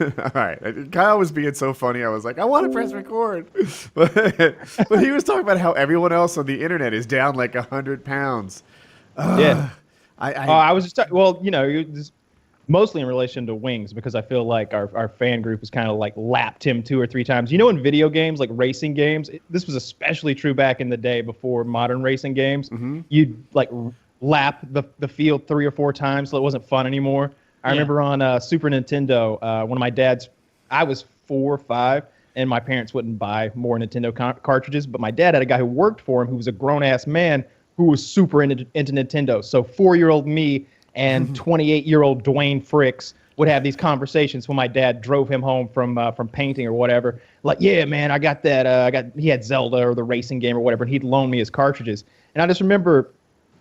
All right. Kyle was being so funny. I was like, I want to press record. But he was talking about how everyone else on the internet is down like 100 pounds. Yeah. I I was just well, just mostly in relation to Wings because I feel like our fan group has kind of like lapped him 2 or 3 times. In video games like racing games, this was especially true back in the day before modern racing games. You'd like lap the field 3 or 4 times, so it wasn't fun anymore. I Yeah. remember on Super Nintendo, one of my dad's, I was 4 or 5, and my parents wouldn't buy more Nintendo cartridges, but my dad had a guy who worked for him who was a grown ass man who was super into Nintendo. So 4-year-old me and 28-year-old Dwayne Fricks would have these conversations when my dad drove him home from painting or whatever. Like, yeah, man, I got that. He had Zelda or the racing game or whatever, and he'd loan me his cartridges. And I just remember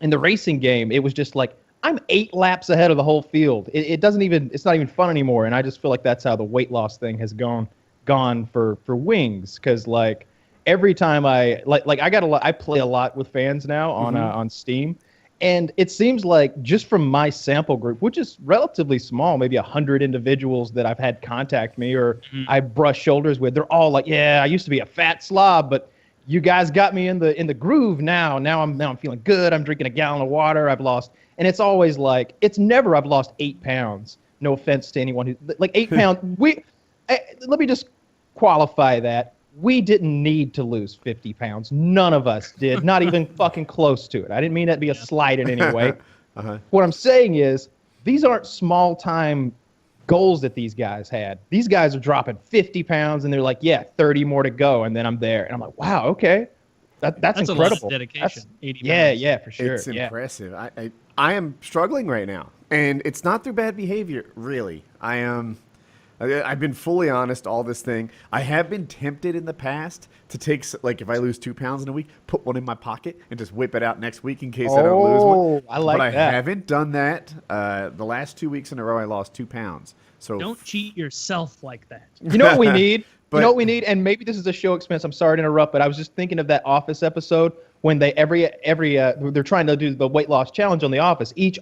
in the racing game, it was just like I'm 8 laps ahead of the whole field. It's not even fun anymore. And I just feel like that's how the weight loss thing has gone for Wings, because like every time I play a lot with fans now on Steam. And it seems like just from my sample group, which is relatively small, maybe 100 individuals that I've had contact me or I brush shoulders with, they're all like, "Yeah, I used to be a fat slob, but you guys got me in the groove now. Now I'm feeling good. I'm drinking a gallon of water. I've lost." And it's always like, it's never I've lost 8 pounds. No offense to anyone who like 8 pounds. Let me just qualify that. We didn't need to lose 50 pounds. None of us did. Not even fucking close to it. I didn't mean that to be a slight in any way. What I'm saying is, these aren't small time goals that these guys had. These guys are dropping 50 pounds and they're like, yeah, 30 more to go. And then I'm there. And I'm like, wow, okay. That's incredible. A lot of dedication. 80 yeah, pounds. yeah, for sure. It's yeah. impressive. I am struggling right now, and it's not through bad behavior, really. I've been fully honest all this thing. I have been tempted in the past to take, like, if I lose 2 pounds in a week, put one in my pocket and just whip it out next week in case I don't lose one. I like but that. I haven't done that. The last 2 weeks in a row, I lost 2 pounds. So Don't cheat yourself like that. You know what we need? But- You know what we need? And maybe this is a show expense. I'm sorry to interrupt, but I was just thinking of that Office episode when they they're trying to do the weight loss challenge on The Office. Each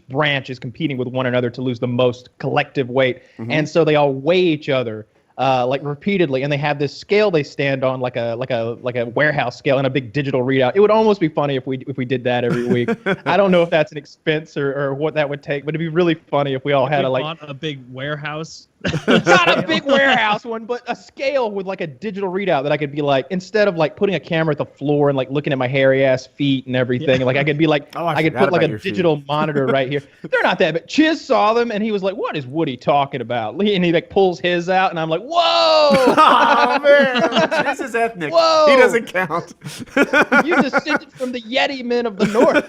branch is competing with one another to lose the most collective weight, and so they all weigh each other like repeatedly, and they have this scale they stand on, like a warehouse scale, and a big digital readout. It would almost be funny if we did that every week. I don't know if that's an expense or what that would take, but it'd be really funny if we all had We like bought a big warehouse. not a big warehouse one, but a scale with like a digital readout that I could be like, instead of like putting a camera at the floor and like looking at my hairy ass feet and everything, like I could be like, Oh, I I could forgot put like about a your feet. digital monitor right here. They're not that big. Chiz saw them and he was like, "What is Woody talking about?" And he like pulls his out and I'm like, "Whoa!" oh man, this is ethnic. Whoa! He doesn't count. You descended from the Yeti men of the North.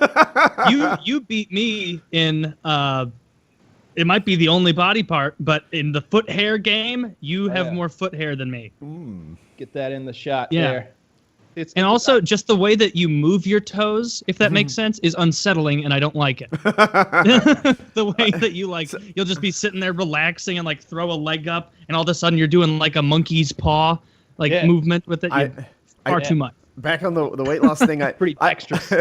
You beat me in it might be the only body part, but in the foot hair game, you have yeah. more foot hair than me. Get that in the shot Yeah. there. And also, just the way that you move your toes, if that makes sense, is unsettling, and I don't like it. The way that you'll just be sitting there relaxing and like throw a leg up, and all of a sudden you're doing like a monkey's paw, Yeah. movement with it. Far yeah. too much. Back on the weight loss thing, Pretty dexterous.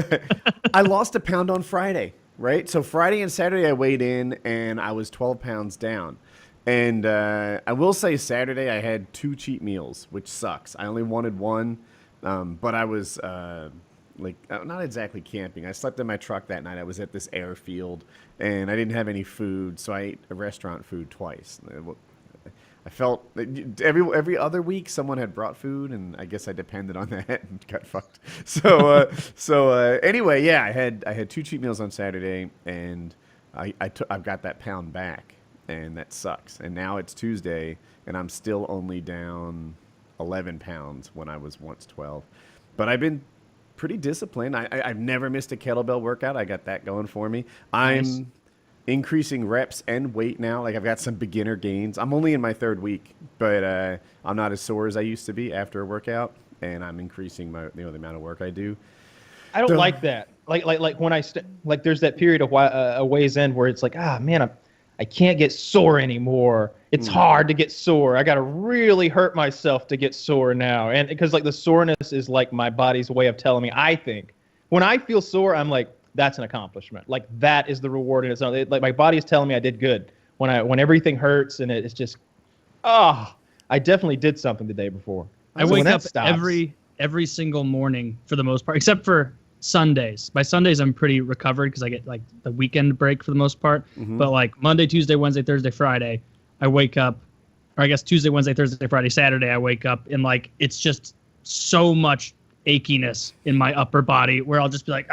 I lost a pound on Friday, right? So Friday and Saturday I weighed in, and I was 12 pounds down. And I will say Saturday I had 2 cheat meals, which sucks. I only wanted one, but I was not exactly camping. I slept in my truck that night. I was at this airfield, and I didn't have any food, so I ate restaurant food twice. I felt every other week someone had brought food, and I guess I depended on that and got fucked. So anyway, yeah, I had 2 cheat meals on Saturday, and I've got that pound back, and that sucks. And now it's Tuesday, and I'm still only down 11 pounds when I was once 12. But I've been pretty disciplined. I've never missed a kettlebell workout. I got that going for me. Nice. I'm increasing reps and weight now. Like, I've got some beginner gains. I'm only in my 3rd week, but I'm not as sore as I used to be after a workout, and I'm increasing the amount of work I do. I don't like that. Like when like there's that period of a ways end where it's like, man, I can't get sore anymore. It's hard to get sore. I got to really hurt myself to get sore now. And because like the soreness is like my body's way of telling me, I think when I feel sore, I'm like, that's an accomplishment. Like that is the reward in its own. Like my body is telling me I did good. when everything hurts and it's just, I definitely did something the day before. I So wake when that up stops- every single morning for the most part, except for Sundays. By Sundays, I'm pretty recovered because I get like the weekend break for the most part. But like Monday, Tuesday, Wednesday, Thursday, Friday, I wake up, or I guess Tuesday, Wednesday, Thursday, Friday, Saturday, I wake up and like it's just so much achiness in my upper body where I'll just be like,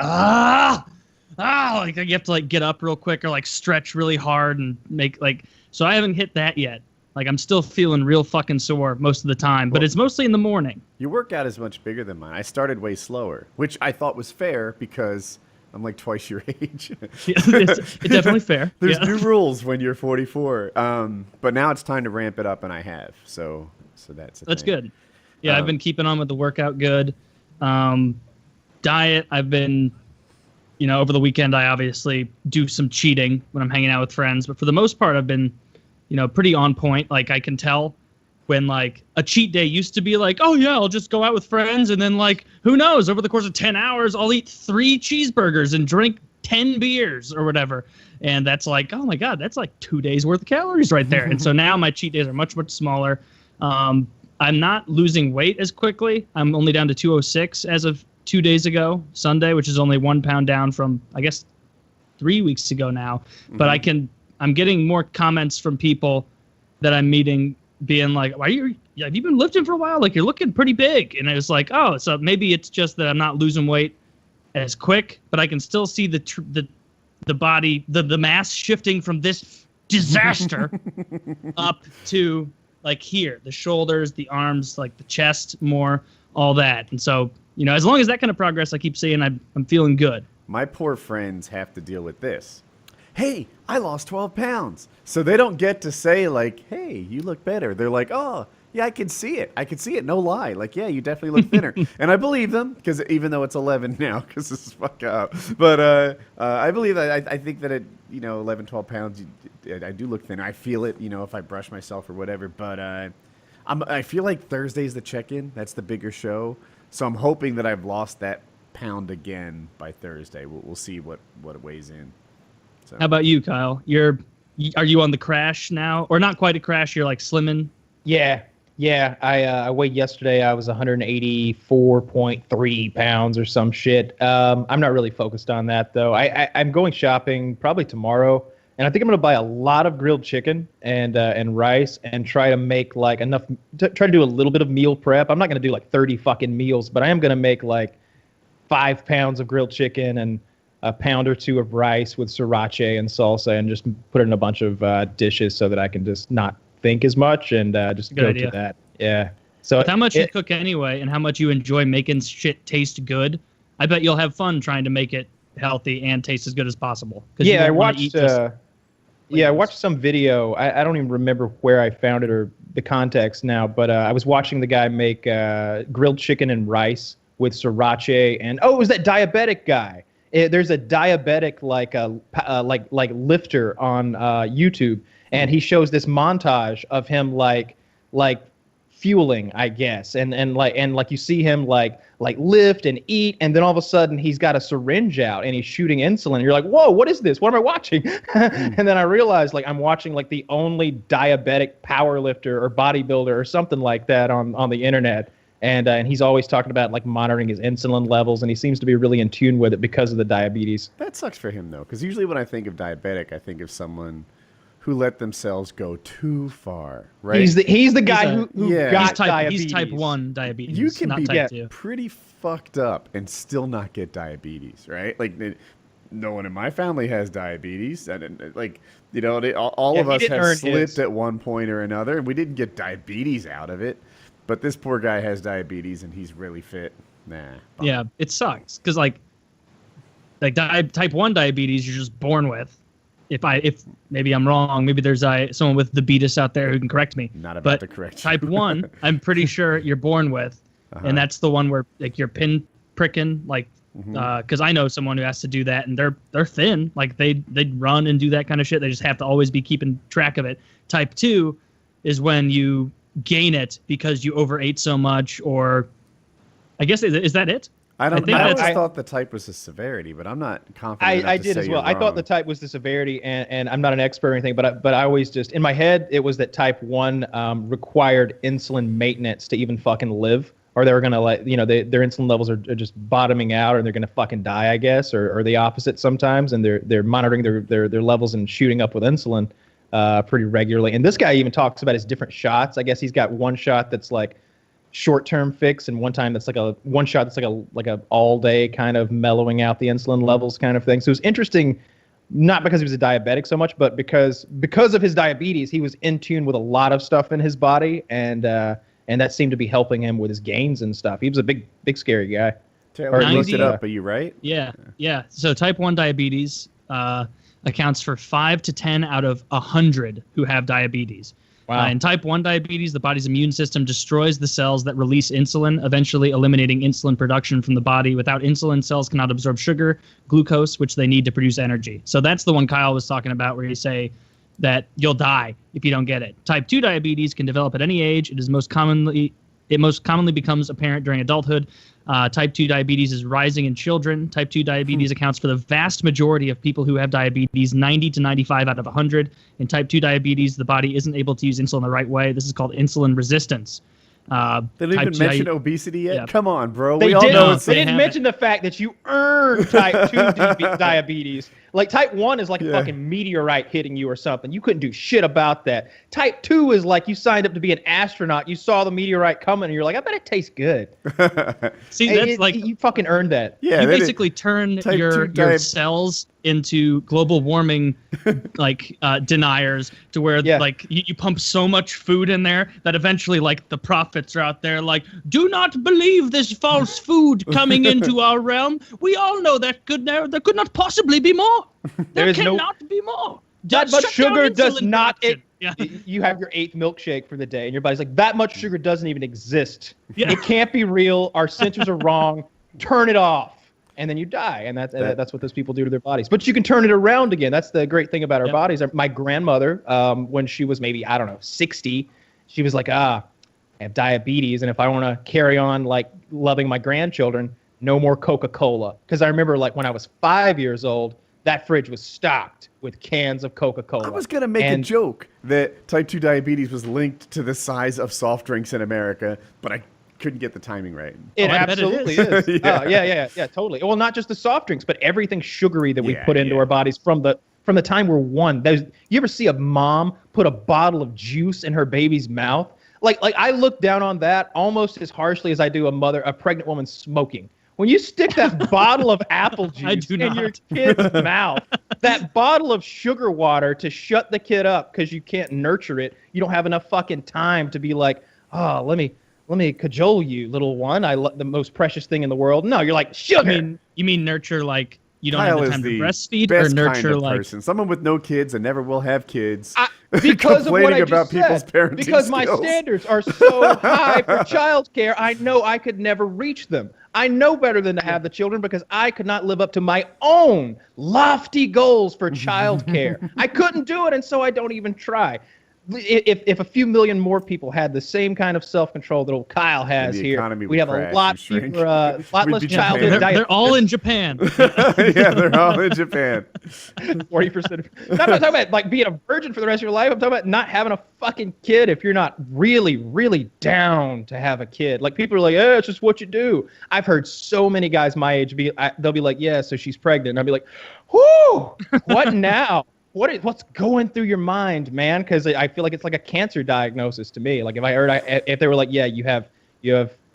like you have to like get up real quick or like stretch really hard and make like. So I haven't hit that yet. Like I'm still feeling real fucking sore most of the time, but it's mostly in the morning. Your workout is much bigger than mine. I started way slower, which I thought was fair because I'm like twice your age. It's definitely fair. There's Yeah. new rules when you're 44. But now it's time to ramp it up, and I have. So that's That's thing. good. Yeah, I've been keeping on with the workout good. Diet, I've been, over the weekend, I obviously do some cheating when I'm hanging out with friends. But for the most part, I've been, pretty on point. Like I can tell when like a cheat day used to be like, oh yeah, I'll just go out with friends. And then like, who knows, over the course of 10 hours, I'll eat 3 cheeseburgers and drink 10 beers or whatever. And that's like, oh my God, that's like 2 days worth of calories right there. And so now my cheat days are much, much smaller. I'm not losing weight as quickly. I'm only down to 206 as of 2 days ago, Sunday, which is only 1 pound down from, I guess, 3 weeks ago now. But I'm getting more comments from people that I'm meeting being like, have you been lifting for a while? Like, you're looking pretty big. And I was like, oh, so maybe it's just that I'm not losing weight as quick, but I can still see the body, the mass shifting from this disaster up to like here, the shoulders, the arms, like the chest more, all that. And so, as long as that kind of progress I keep seeing, I'm feeling good. My poor friends have to deal with this. Hey, I lost 12 pounds. So they don't get to say like, hey, you look better. They're like, oh, yeah, I can see it. I can see it. No lie. Like, yeah, you definitely look thinner. And I believe them because even though it's 11 now, because this is fuck up. But I believe that. I think that at 11, 12 pounds, I do look thinner. I feel it, if I brush myself or whatever. But I feel like Thursday's the check-in. That's the bigger show. So I'm hoping that I've lost that pound again by Thursday. We'll see what it weighs in. So. How about you, Kyle? Are you on the crash now, or not quite a crash? You're like slimming. Yeah. I weighed yesterday. I was 184.3 pounds or some shit. I'm not really focused on that though. I'm going shopping probably tomorrow, and I think I'm gonna buy a lot of grilled chicken and rice and try to make like enough. Try to do a little bit of meal prep. I'm not gonna do like 30 fucking meals, but I am gonna make like 5 pounds of grilled chicken and a pound or 2 of rice with sriracha and salsa, and just put it in a bunch of dishes so that I can just not think as much and just Good go idea. to that. Yeah. So With how much you cook anyway, and how much you enjoy making shit taste good, I bet you'll have fun trying to make it healthy and taste as good as possible. 'Cause you yeah, I won't wanna watched. eat just I watched some video. I don't even remember where I found it or the context now, but I was watching the guy make grilled chicken and rice with sriracha, and it was that diabetic guy. There's a diabetic like lifter on YouTube, and he shows this montage of him like fueling, I guess, and you see him like lift and eat, and then all of a sudden he's got a syringe out and he's shooting insulin. And you're like, whoa, what is this? What am I watching? And then I realized like I'm watching like the only diabetic power lifter or bodybuilder or something like that on the internet. And he's always talking about like monitoring his insulin levels, and he seems to be really in tune with it because of the diabetes. That sucks for him though, because usually when I think of diabetic, I think of someone who let themselves go too far. Right? He's the guy who yeah. got diabetes. He's type 1 diabetes. You can not be type 2. pretty fucked up and still not get diabetes, right? Like, no one in my family has diabetes, and all of us didn't have earn slipped his. at one point or another, and we didn't get diabetes out of it. But this poor guy has diabetes, and he's really fit. Nah. Bummer. Yeah, it sucks because like type 1 diabetes you're just born with. If maybe I'm wrong, maybe there's someone with diabetes out there who can correct me. Not about but to correct you. type 1, I'm pretty sure you're born with, and that's the one where like you're pin pricking, like because I know someone who has to do that, and they're thin, like they run and do that kind of shit. They just have to always be keeping track of it. Type 2 is when you gain it because you overate so much, or I guess is that it? I think always that's- thought the type was the severity, but I'm not confident. I enough to did say as well. you're I thought wrong. the type was the severity, and I'm not an expert or anything, but I always just in my head it was that type 1 required insulin maintenance to even fucking live, or they were gonna their insulin levels are just bottoming out, or they're gonna fucking die, I guess, or the opposite sometimes, and they're monitoring their levels and shooting up with insulin pretty regularly. And this guy even talks about his different shots. I guess he's got one shot that's like short-term fix, and one shot that's like a all-day kind of mellowing out the insulin levels kind of thing. So it was interesting, not because he was a diabetic so much, but because of his diabetes, he was in tune with a lot of stuff in his body, and that seemed to be helping him with his gains and stuff. He was a big scary guy. Taylor, or you looked it 90 up. Are you right? Yeah. So type 1 diabetes accounts for 5 to 10 out of 100 who have diabetes. Wow. In type 1 diabetes, the body's immune system destroys the cells that release insulin, eventually eliminating insulin production from the body. Without insulin, cells cannot absorb sugar, glucose, which they need to produce energy. So that's the one Kyle was talking about, where you say that you'll die if you don't get it. Type 2 diabetes can develop at any age. It most commonly becomes apparent during adulthood. Type 2 diabetes is rising in children. Type 2 diabetes accounts for the vast majority of people who have diabetes, 90 to 95 out of 100. In type 2 diabetes, the body isn't able to use insulin the right way. This is called insulin resistance. They didn't Type even 2 mention obesity yet. Yeah. Come on, bro. They We all didn't, know it's they they didn't haven't. mention the fact that you earn type 2 diabetes. Like type 1 is like a fucking meteorite hitting you or something. You couldn't do shit about that. Type 2 is like you signed up to be an astronaut. You saw the meteorite coming and you're like, I bet it tastes good. See, that's like you fucking earned that. Yeah, you they did- basically turn Type your 2 cells into global warming like deniers, to where like you pump so much food in there that eventually like the prophets are out there like, do not believe this false food coming into our realm. We all know that there could not possibly be more. There is no- cannot be more. That Just much shut down sugar does insulin not. production. Yeah. You have your 8th milkshake for the day, and your body's like, that much sugar doesn't even exist. Yeah. It can't be real. Our sensors are wrong. Turn it off. And then you die, and that's what those people do to their bodies. But you can turn it around again. That's the great thing about our bodies. My grandmother, when she was maybe, 60, she was like, I have diabetes, and if I want to carry on like loving my grandchildren, no more Coca-Cola. Because I remember like when I was 5 years old, that fridge was stocked with cans of Coca-Cola. I was going to make a joke that type 2 diabetes was linked to the size of soft drinks in America, but I couldn't get the timing right. It I bet it absolutely is. is. Yeah, totally. Well, not just the soft drinks, but everything sugary that we put into our bodies from the time we're one. You ever see a mom put a bottle of juice in her baby's mouth? Like I look down on that almost as harshly as I do a pregnant woman smoking. When you stick that bottle of apple juice in your kid's mouth, that bottle of sugar water to shut the kid up because you can't nurture it, you don't have enough fucking time to be like, oh, let me cajole you, little one. The most precious thing in the world. No, you're like, sugar. You mean nurture like you don't Kyle have the is time to the breastfeed, best or nurture kind of like person. Someone with no kids and never will have kids. Because of what complaining I about just people's said. parenting Because my skills. standards are so high for childcare, I know I could never reach them. I know better than to have the children because I could not live up to my own lofty goals for childcare. I couldn't do it, and so I don't even try. If a few million more people had the same kind of self-control that old Kyle has the here, economy we'd would have crash a lot and shrink. fewer, lot We'd less be childhood Japan. diet. they're all in Japan. Yeah, they're all in Japan. 40%. I'm not talking about like being a virgin for the rest of your life. I'm talking about not having a fucking kid if you're not really, really down to have a kid. Like people are like, it's just what you do. I've heard so many guys my age they'll be like, yeah, so she's pregnant. And I'll be like, whoo, what now? What's going through your mind, man? Because I feel like it's like a cancer diagnosis to me. Like if they were like, yeah, you have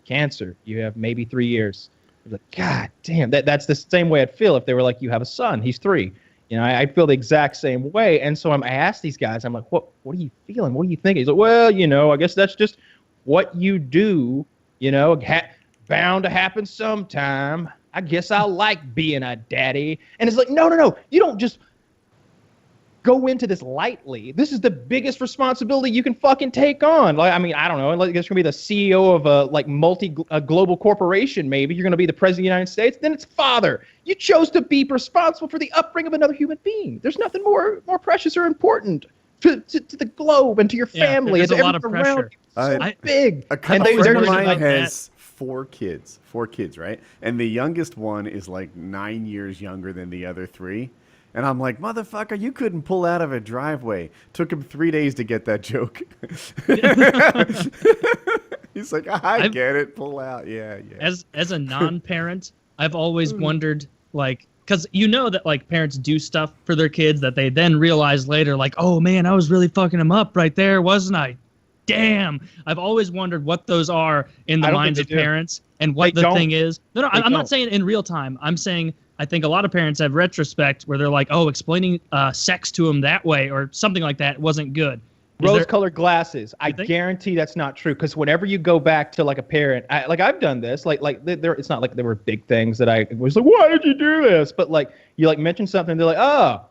cancer, you have maybe 3 years. I was like, God damn, that's the same way I'd feel if they were like, you have a son, he's 3. You know, I feel the exact same way. And so I asked these guys, I'm like, what are you feeling? What are you thinking? He's like, well, I guess that's just what you do, bound to happen sometime. I guess I like being a daddy. And it's like, no, you don't just go into this lightly. This is the biggest responsibility you can fucking take on. Like, I mean, I don't know. Like, it's gonna be the CEO of a global corporation. Maybe you're gonna be the president of the United States. Then it's father. You chose to be responsible for the upbringing of another human being. There's nothing more precious or important to the globe and to your family. there's and to a lot of everyone around pressure. you. It's so big. A And friend they're of just mine like has four kids, right? And the youngest one is like 9 years younger than the other three. And I'm like, motherfucker, you couldn't pull out of a driveway. Took him 3 days to get that joke. He's like, I get it. Pull out. Yeah. As a non-parent, I've always wondered, like, because you know that like parents do stuff for their kids that they then realize later, like, oh man, I was really fucking him up right there, wasn't I? Damn. I've always wondered what those are in the minds of parents and what the thing is. No, I'm not saying in real time. I'm saying I think a lot of parents have retrospect where they're like, oh, explaining sex to them that way or something like that wasn't good. Rose-colored glasses. I guarantee that's not true, because whenever you go back to like a parent, I've done this. It's not like there were big things that I was like, why did you do this? But like you like mention something, they're like, oh,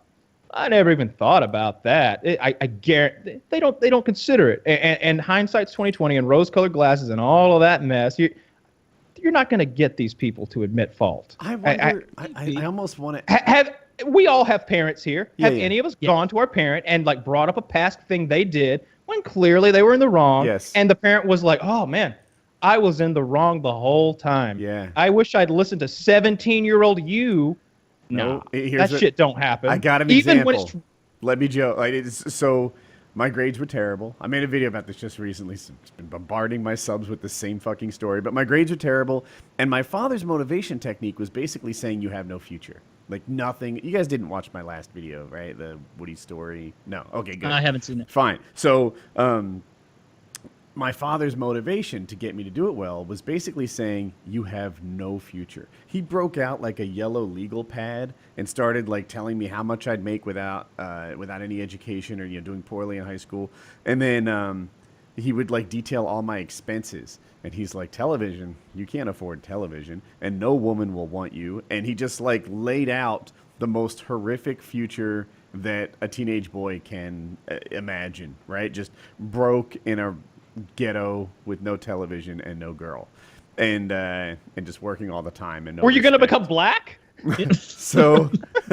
I never even thought about that. I guarantee they don't consider it. And hindsight's 2020, and rose-colored glasses and all of that mess. You're not going to get these people to admit fault. I wonder. I almost want to have. We all have parents here. Yeah, have any of us gone to our parent and like brought up a past thing they did when clearly they were in the wrong? Yes. And the parent was like, "Oh man, I was in the wrong the whole time. Yeah. I wish I'd listened to 17-year-old you." No, that shit don't happen. I got an example. Let me joke. So my grades were terrible. I made a video about this just recently. So it's been bombarding my subs with the same fucking story. But my grades were terrible. And my father's motivation technique was basically saying you have no future. Like nothing. You guys didn't watch my last video, right? The Woody story. No. Okay, good. I haven't seen it. Fine. So my father's motivation to get me to do it well was basically saying you have no future. He broke out like a yellow legal pad and started like telling me how much I'd make without any education or doing poorly in high school. And then he would like detail all my expenses. And he's like, television, you can't afford television, and no woman will want you. And he just like laid out the most horrific future that a teenage boy can imagine, right? Just broke in a ghetto with no television and no girl, and just working all the time. And no were you going to respect. become black? So was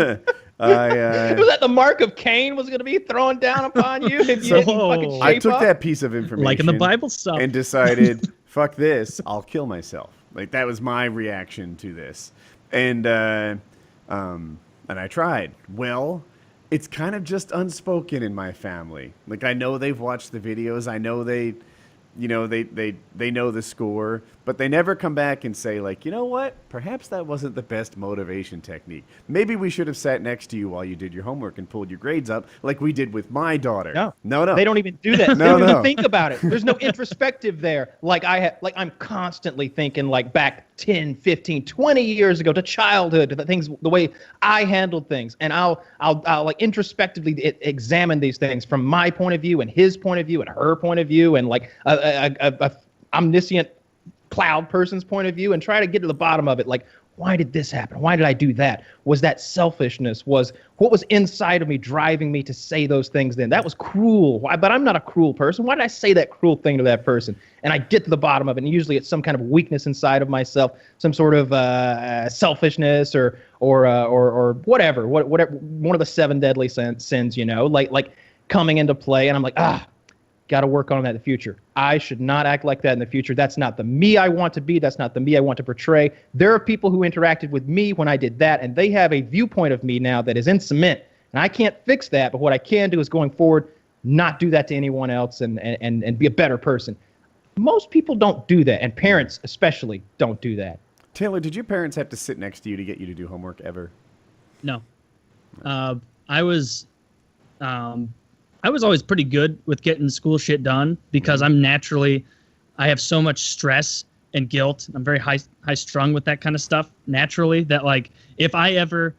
that the mark of Cain was going to be thrown down upon you if you didn't fucking shape I took up? that piece of information, Like in the Bible stuff, and decided, fuck this, I'll kill myself. Like that was my reaction to this, and I tried. Well, it's kind of just unspoken in my family. Like I know they've watched the videos. I know they know the score, but they never come back and say like, you know what? Perhaps that wasn't the best motivation technique. Maybe we should have sat next to you while you did your homework and pulled your grades up like we did with my daughter. No. They don't even do that. They don't even think about it. There's no introspective there. Like I'm constantly thinking like back 10, 15, 20 years ago to childhood, to the way I handled things. And I'll like introspectively examine these things from my point of view and his point of view and her point of view and like a omniscient cloud person's point of view and try to get to the bottom of it. Like, why did this happen? Why did I do that? Was that selfishness? Was what was inside of me driving me to say those things then? That was cruel. Why? But I'm not a cruel person. Why did I say that cruel thing to that person? And I get to the bottom of it, and usually it's some kind of weakness inside of myself, some sort of selfishness or whatever. Whatever. One of the 7 deadly sins, like coming into play, and I'm like, got to work on that in the future. I should not act like that in the future. That's not the me I want to be. That's not the me I want to portray. There are people who interacted with me when I did that, and they have a viewpoint of me now that is in cement. And I can't fix that, but what I can do is going forward, not do that to anyone else and be a better person. Most people don't do that, and parents especially don't do that. Taylor, did your parents have to sit next to you to get you to do homework ever? No. I was always pretty good with getting school shit done because I have so much stress and guilt. I'm very high strung with that kind of stuff naturally, that like if I ever,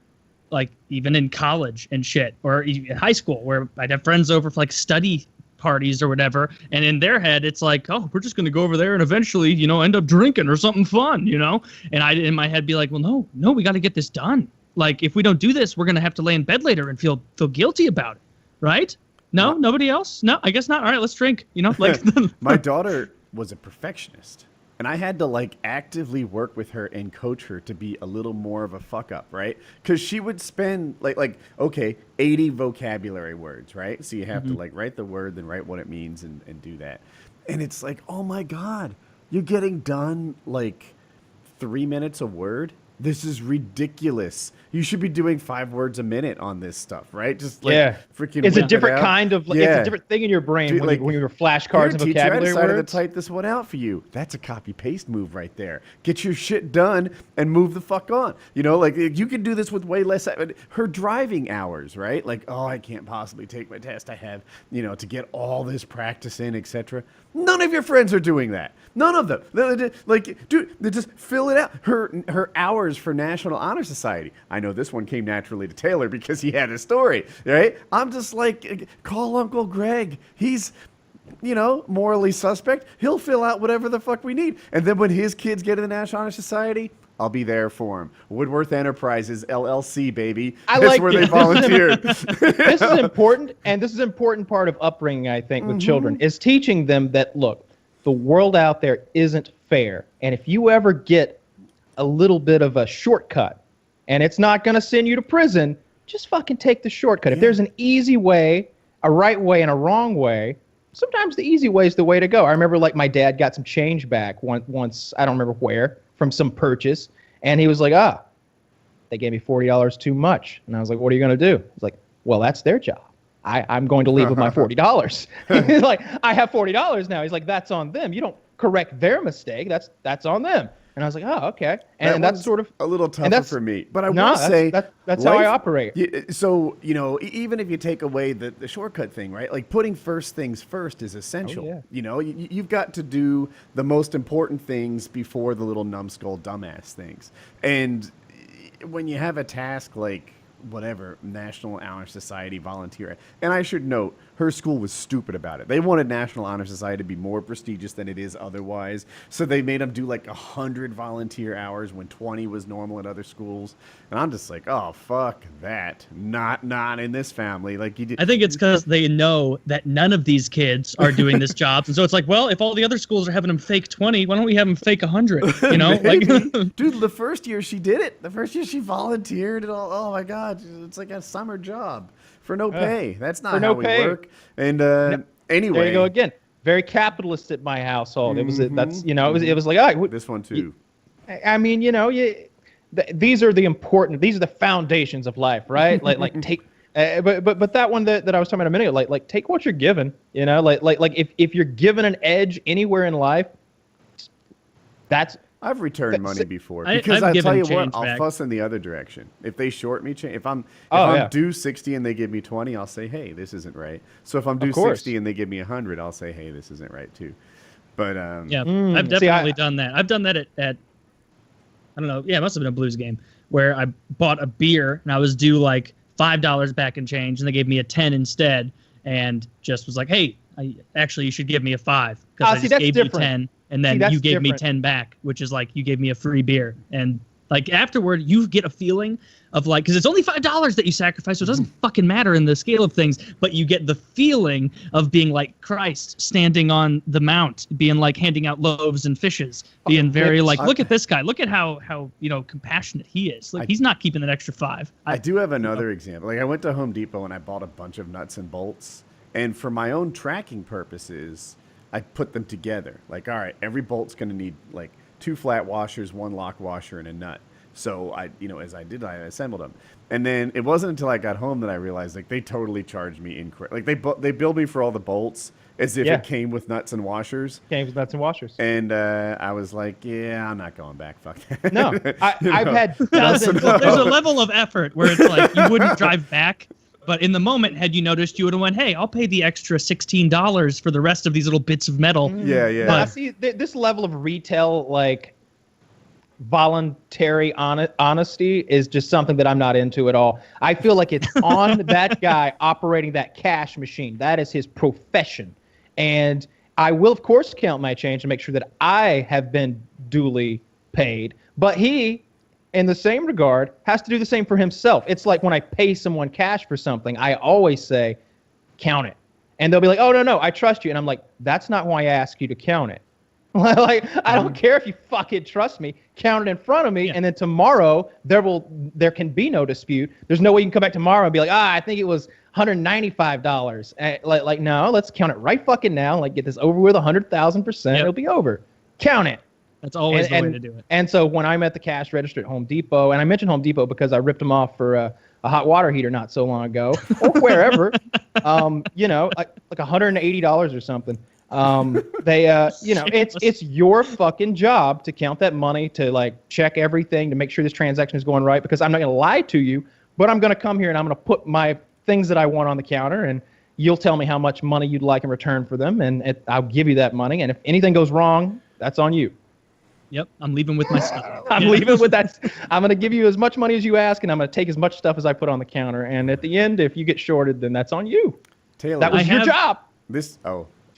like even in college and shit or in high school where I'd have friends over for like study parties or whatever, and in their head it's like, oh, we're just going to go over there and eventually end up drinking or something fun, and I in my head be like, well, no, we got to get this done. Like if we don't do this, we're going to have to lay in bed later and feel guilty about it, right? No, nobody else? No, I guess not. All right, let's drink. Like my daughter was a perfectionist, and I had to like actively work with her and coach her to be a little more of a fuck up, right? Because she would spend like 80 vocabulary words, right? So you have to like write the word, then write what it means, and do that. And it's like, oh my God, You're getting done like 3 minutes a word. This is ridiculous. You should be doing 5 words a minute on this stuff, right? Just like freaking. It's a whip it different out. kind of. Like, It's a different thing in your brain Dude, when, like, when you're flashcards and Here, teacher, I vocabulary decided words. to type this one out for you. That's a copy paste move right there. Get your shit done and move the fuck on. You know, like you can do this with way less. Her driving hours, right? Like, oh, I can't possibly take my test. I have, to get all this practice in, etc. None of your friends are doing that. None of them. Like, dude, they just fill it out. Her hours for National Honor Society. I know this one came naturally to Taylor because he had a story, right? I'm just like, call Uncle Greg. He's, morally suspect. He'll fill out whatever the fuck we need. And then when his kids get in the National Honor Society, I'll be there for him. Woodworth Enterprises, LLC, baby. That's where they volunteered. This is important, and this is an important part of upbringing, I think, with children, is teaching them that, look, the world out there isn't fair. And if you ever get a little bit of a shortcut, and it's not going to send you to prison, just fucking take the shortcut. Yeah. If there's an easy way, a right way, and a wrong way, sometimes the easy way is the way to go. I remember, like, my dad got some change back once, I don't remember where, from some purchase, and he was like, they gave me $40 too much. And I was like, what are you going to do? He's like, well, that's their job. I'm going to leave with my $40. He's like, I have $40 now. He's like, that's on them. You don't correct their mistake. That's on them. And I was like, oh, okay. And that's sort of a little tougher for me. But I will say that's how I operate. So, even if you take away the shortcut thing, right? Like putting first things first is essential. Oh, yeah. You've got to do the most important things before the little numbskull dumbass things. And when you have a task like whatever, National Honor Society volunteer. And I should note, her school was stupid about it. They wanted National Honor Society to be more prestigious than it is otherwise. So they made them do like 100 volunteer hours when 20 was normal at other schools. And I'm just like, oh, fuck that. Not in this family. Like you did. I think it's because they know that none of these kids are doing this job. And so it's like, well, if all the other schools are having them fake 20, why don't we have them fake 100? Like, dude, the first year she did it. The first year she volunteered and all. Oh my God. It's like a summer job for no pay. That's not how we work. And anyway, there you go again. Very capitalist at my household. It was that's it was like, all right, this one too. I mean, these are the foundations of life, right? like take. But that one that I was talking about a minute ago, like take what you're given, like if you're given an edge anywhere in life, I've returned money before I've because I'll tell you given what, I'll change back. fuss in the other direction. If they short me change, if I'm due 60 and they give me 20, I'll say, hey, this isn't right. So if I'm due 60 and they give me 100, I'll say, hey, this isn't right too. But yeah, I've definitely done that. I've done that at I don't know. Yeah, it must have been a Blues game where I bought a beer and I was due like $5 back in change and they gave me a 10 instead and just was like, hey, you should give me a 5 because I just gave you 10. And then you gave me 10 back, which is like you gave me a free beer. And like afterward, you get a feeling of like, because it's only $5 that you sacrifice, so it doesn't fucking matter in the scale of things. But you get the feeling of being like Christ standing on the mount, being like handing out loaves and fishes, being very like, look at this guy, look at how compassionate he is. Like he's not keeping an extra 5. I do have another example. Like I went to Home Depot and I bought a bunch of nuts and bolts, and for my own tracking purposes, I put them together. Like, all right, every bolt's going to need like 2 flat washers, 1 lock washer, and a nut. So I assembled them. And then it wasn't until I got home that I realized like they totally charged me incorrect. Like they billed me for all the bolts as if it came with nuts and washers. Came with nuts and washers. And I was like, yeah, I'm not going back. Fuck that. No, I've had dozens. There's a level of effort where it's like you wouldn't drive back. But in the moment, had you noticed, you would have went, hey, I'll pay the extra $16 for the rest of these little bits of metal. Yeah. But see, this level of retail, like, voluntary honesty is just something that I'm not into at all. I feel like it's on that guy operating that cash machine. That is his profession. And I will, of course, count my change to make sure that I have been duly paid. But he, in the same regard, has to do the same for himself. It's like when I pay someone cash for something, I always say, count it. And they'll be like, oh, no, I trust you. And I'm like, that's not why I ask you to count it. Like, I don't care if you fucking trust me. Count it in front of me, and then tomorrow there can be no dispute. There's no way you can come back tomorrow and be like, I think it was $195. Like, no, let's count it right fucking now. Like, get this over with 100,000%. It'll be over. count it. That's always the way to do it. And so when I'm at the cash register at Home Depot, and I mentioned Home Depot because I ripped them off for a hot water heater not so long ago, or wherever, you know, like $180 or something. It's your fucking job to count that money, to like check everything, to make sure this transaction is going right, because I'm not going to lie to you, but I'm going to come here and I'm going to put my things that I want on the counter, and you'll tell me how much money you'd like in return for them, and I'll give you that money. And if anything goes wrong, that's on you. Yep, I'm leaving with my stuff. I'm leaving with that. I'm going to give you as much money as you ask, and I'm going to take as much stuff as I put on the counter. And at the end, if you get shorted, then that's on you. Taylor, That was your job.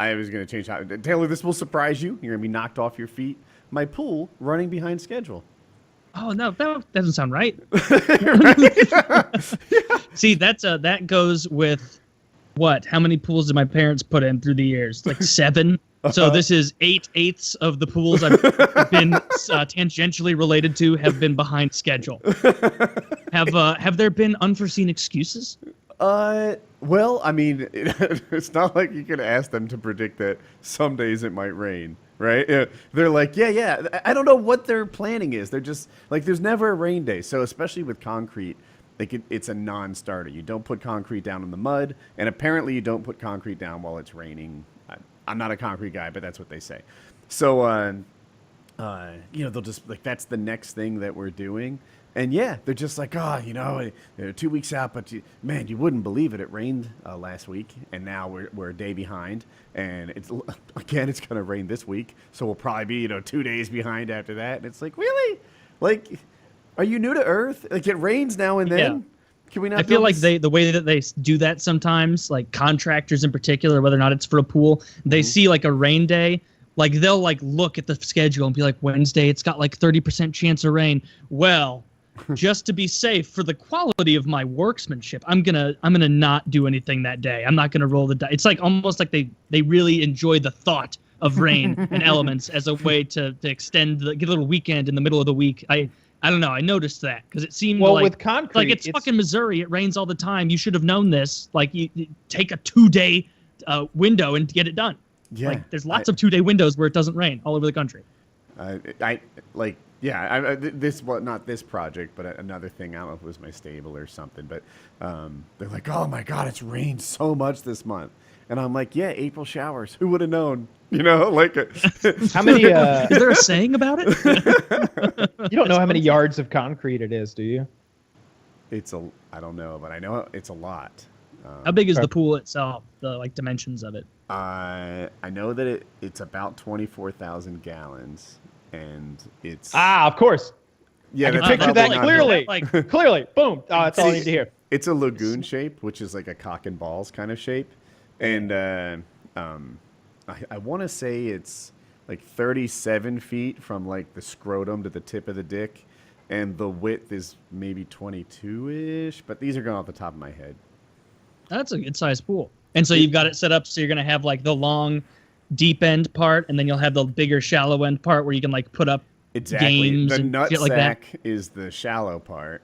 I was going to change how. Taylor, this will surprise you. You're going to be knocked off your feet. My pool running behind schedule. Oh no, that doesn't sound right. See, that goes with what? How many pools did my parents put in through the years? Like 7. So this is 8/8 of the pools I've been tangentially related to have been behind schedule. Have there been unforeseen excuses? Well, I mean, it's not like you can ask them to predict that some days it might rain, right? Yeah, they're like, yeah. I don't know what their planning is. They're just like, there's never a rain day. So especially with concrete, like it's a non-starter. You don't put concrete down in the mud, and apparently you don't put concrete down while it's raining. I'm not a concrete guy, but that's what they say. So, they'll just like, that's the next thing that we're doing. And yeah, they're just like, they're 2 weeks out, but man, you wouldn't believe it. It rained last week, and now we're a day behind. And it's going to rain this week, so we'll probably be 2 days behind after that. And it's like, really? Like, are you new to Earth? Like, it rains now and then. Yeah. Can we not? I feel like the way that they do that sometimes, like contractors in particular, whether or not it's for a pool, they see like a rain day. Like they'll like look at the schedule and be like, Wednesday, it's got like 30% chance of rain. Well, just to be safe for the quality of my workmanship, I'm gonna not do anything that day. I'm not gonna roll the dice. It's like almost like they really enjoy the thought of rain and elements as a way to extend get a little weekend in the middle of the week. I don't know. I noticed that because it seemed with concrete, like it's fucking Missouri. It rains all the time. You should have known this. Like you take a 2-day window and get it done. Yeah, like there's lots of 2-day windows where it doesn't rain all over the country. This not this project, but another thing. I don't know if it was my stable or something, but they're like, oh my god, it's rained so much this month, and I'm like, yeah, April showers. Who would have known? Like how many? Is there a saying about it? You don't know how many yards of concrete it is, do you? I don't know, but I know it's a lot. How big is the pool itself? The like dimensions of it? I know that it's about 24,000 gallons, and it's of course. Yeah, I can picture that clearly. Clearly, boom. That's all I need to hear. It's a lagoon shape, which is like a cock and balls kind of shape, and I want to say it's like 37 feet from like the scrotum to the tip of the dick, and the width is maybe 22-ish, but these are going off the top of my head. That's a good sized pool. And so you've got it set up so you're going to have like the long deep end part, and then you'll have the bigger shallow end part where you can like put up games the and nut shit like that. sack is the shallow part,